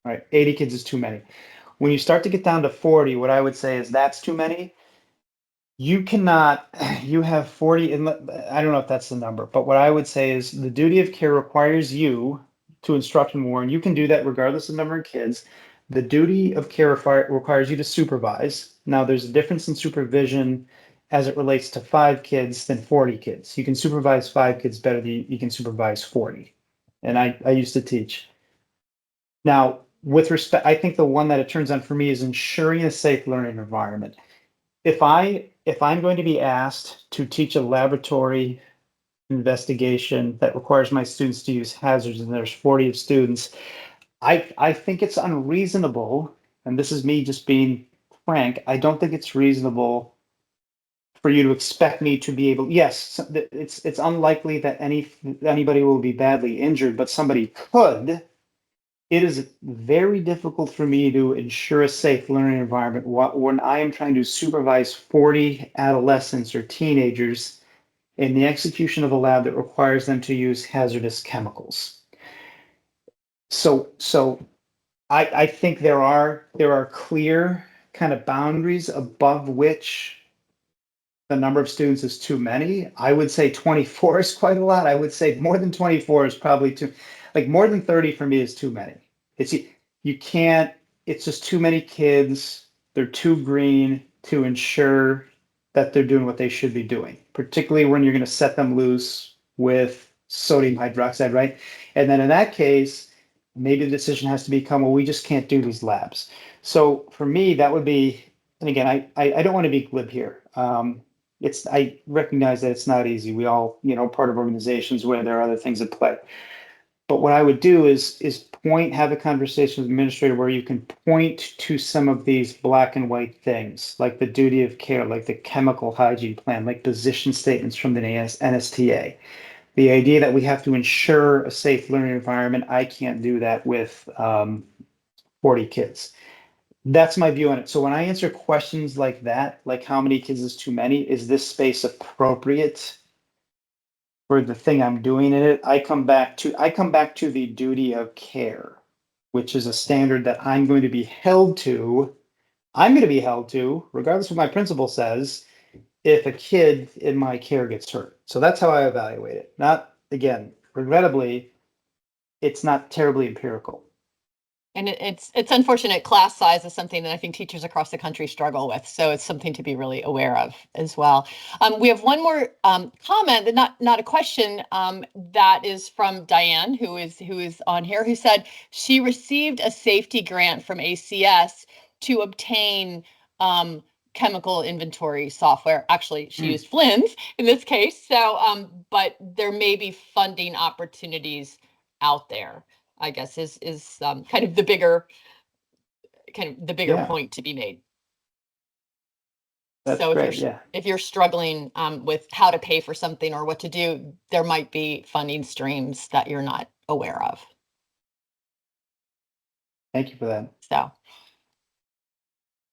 right? 80 kids is too many. When you start to get down to 40, what I would say is that's too many. You cannot, you have 40, and I don't know if that's the number, but what I would say is the duty of care requires you to instruct and warn. You can do that regardless of number of kids. The duty of care requires you to supervise. Now, there's a difference in supervision as it relates to 5 kids than 40 kids. You can supervise 5 kids better than you can supervise 40. And I used to teach. Now, with respect, I think the one that it turns on for me is ensuring a safe learning environment. If I'm going to be asked to teach a laboratory investigation that requires my students to use hazards and there's 40 of students, I think it's unreasonable, and this is me just being frank, I don't think it's reasonable for you to expect me to be able, yes, it's unlikely that anybody will be badly injured, but somebody could. It is very difficult for me to ensure a safe learning environment when I am trying to supervise 40 adolescents or teenagers in the execution of a lab that requires them to use hazardous chemicals. So I think there are clear kind of boundaries above which the number of students is too many. I would say 24 is quite a lot. I would say more than 24 is probably too, like more than 30 for me is too many. It's you can't, it's just too many kids. They're too green to ensure that they're doing what they should be doing, particularly when you're going to set them loose with sodium hydroxide, right? And then in that case, maybe the decision has to become, well, we just can't do these labs. So for me, that would be, and again, I don't want to be glib here. I recognize that it's not easy. We all, part of organizations where there are other things at play. But what I would do is have a conversation with the administrator where you can point to some of these black and white things, like the duty of care, like the chemical hygiene plan, like position statements from the NSTA. The idea that we have to ensure a safe learning environment, I can't do that with 40 kids. That's my view on it. So when I answer questions like that, like how many kids is too many, is this space appropriate for the thing I'm doing in it? I come back to the duty of care, which is a standard that I'm going to be held to. I'm going to be held to, regardless of what my principal says, if a kid in my care gets hurt. So that's how I evaluate it. Not, again, regrettably, it's not terribly empirical. And it's unfortunate. Class size is something that I think teachers across the country struggle with. So it's something to be really aware of as well. We have one more comment, not a question, that is from Diane, who is on here, who said she received a safety grant from ACS to obtain chemical inventory software. Actually, she used Flynn's in this case. So, but there may be funding opportunities out there, I guess, is kind of the bigger Yeah, point to be made. that's So great. Yeah. if you're struggling with how to pay for something or what to do, there might be funding streams that you're not aware of. Thank you for that. So,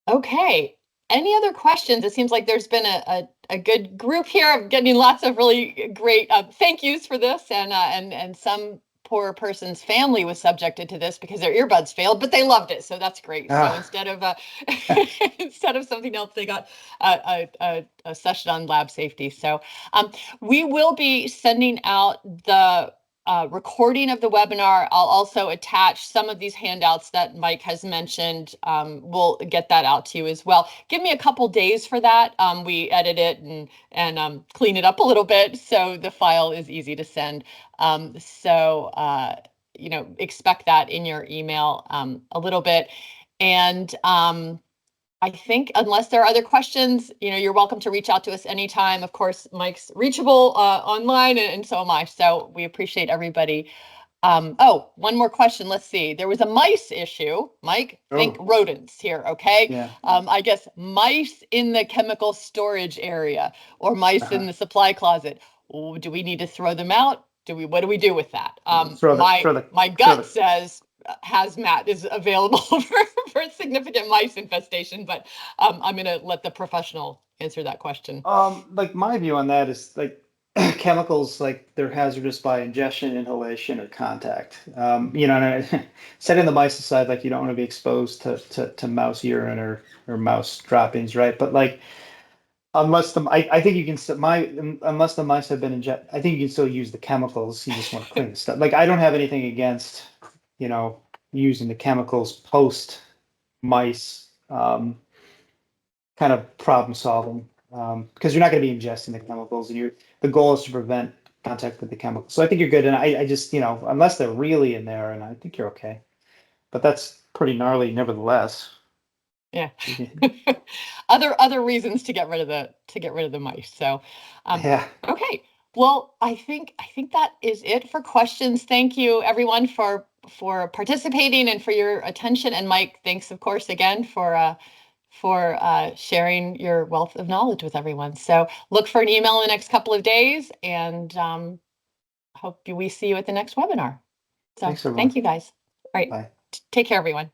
okay. Any other questions? It seems like there's been a good group here. I'm getting lots of really great thank yous for this, and some poor person's family was subjected to this because their earbuds failed, but they loved it, so that's great. So instead of instead of something else, they got a session on lab safety. So we will be sending out the recording of the webinar. I'll also attach some of these handouts that Mike has mentioned. We'll get that out to you as well. Give me a couple days for that. We edit it and clean it up a little bit so the file is easy to send. Expect that in your email a little bit. And I think unless there are other questions, you're welcome to reach out to us anytime. Of course, Mike's reachable online, and so am I. So we appreciate everybody. One more question. Let's see. There was a mice issue. Mike, think rodents here, okay? Yeah. I guess mice in the chemical storage area or mice in the supply closet. Do we need to throw them out? What do we do with that? My gut says hazmat is available for a significant mice infestation, but I'm going to let the professional answer that question. Like my view on that is like chemicals, like they're hazardous by ingestion, inhalation, or contact. And setting the mice aside, like you don't want to be exposed to mouse urine or mouse droppings, right? But like I think you can unless the mice have been injected, I think you can still use the chemicals. You just want to clean the stuff. Like I don't have anything against, using the chemicals post mice. kind of problem solving, because you're not going to be ingesting the chemicals, and the goal is to prevent contact with the chemicals. So I think you're good. And I just, unless they're really in there, and I think you're okay. But that's pretty gnarly, nevertheless. Yeah. Other reasons to get rid of the mice. So, Yeah. okay. Well, I think that is it for questions. Thank you everyone for participating and for your attention. And Mike, thanks of course again for sharing your wealth of knowledge with everyone. So look for an email in the next couple of days, and hope we see you at the next webinar. So Thanks, everyone. thank you guys. All right. Bye. Take care, everyone.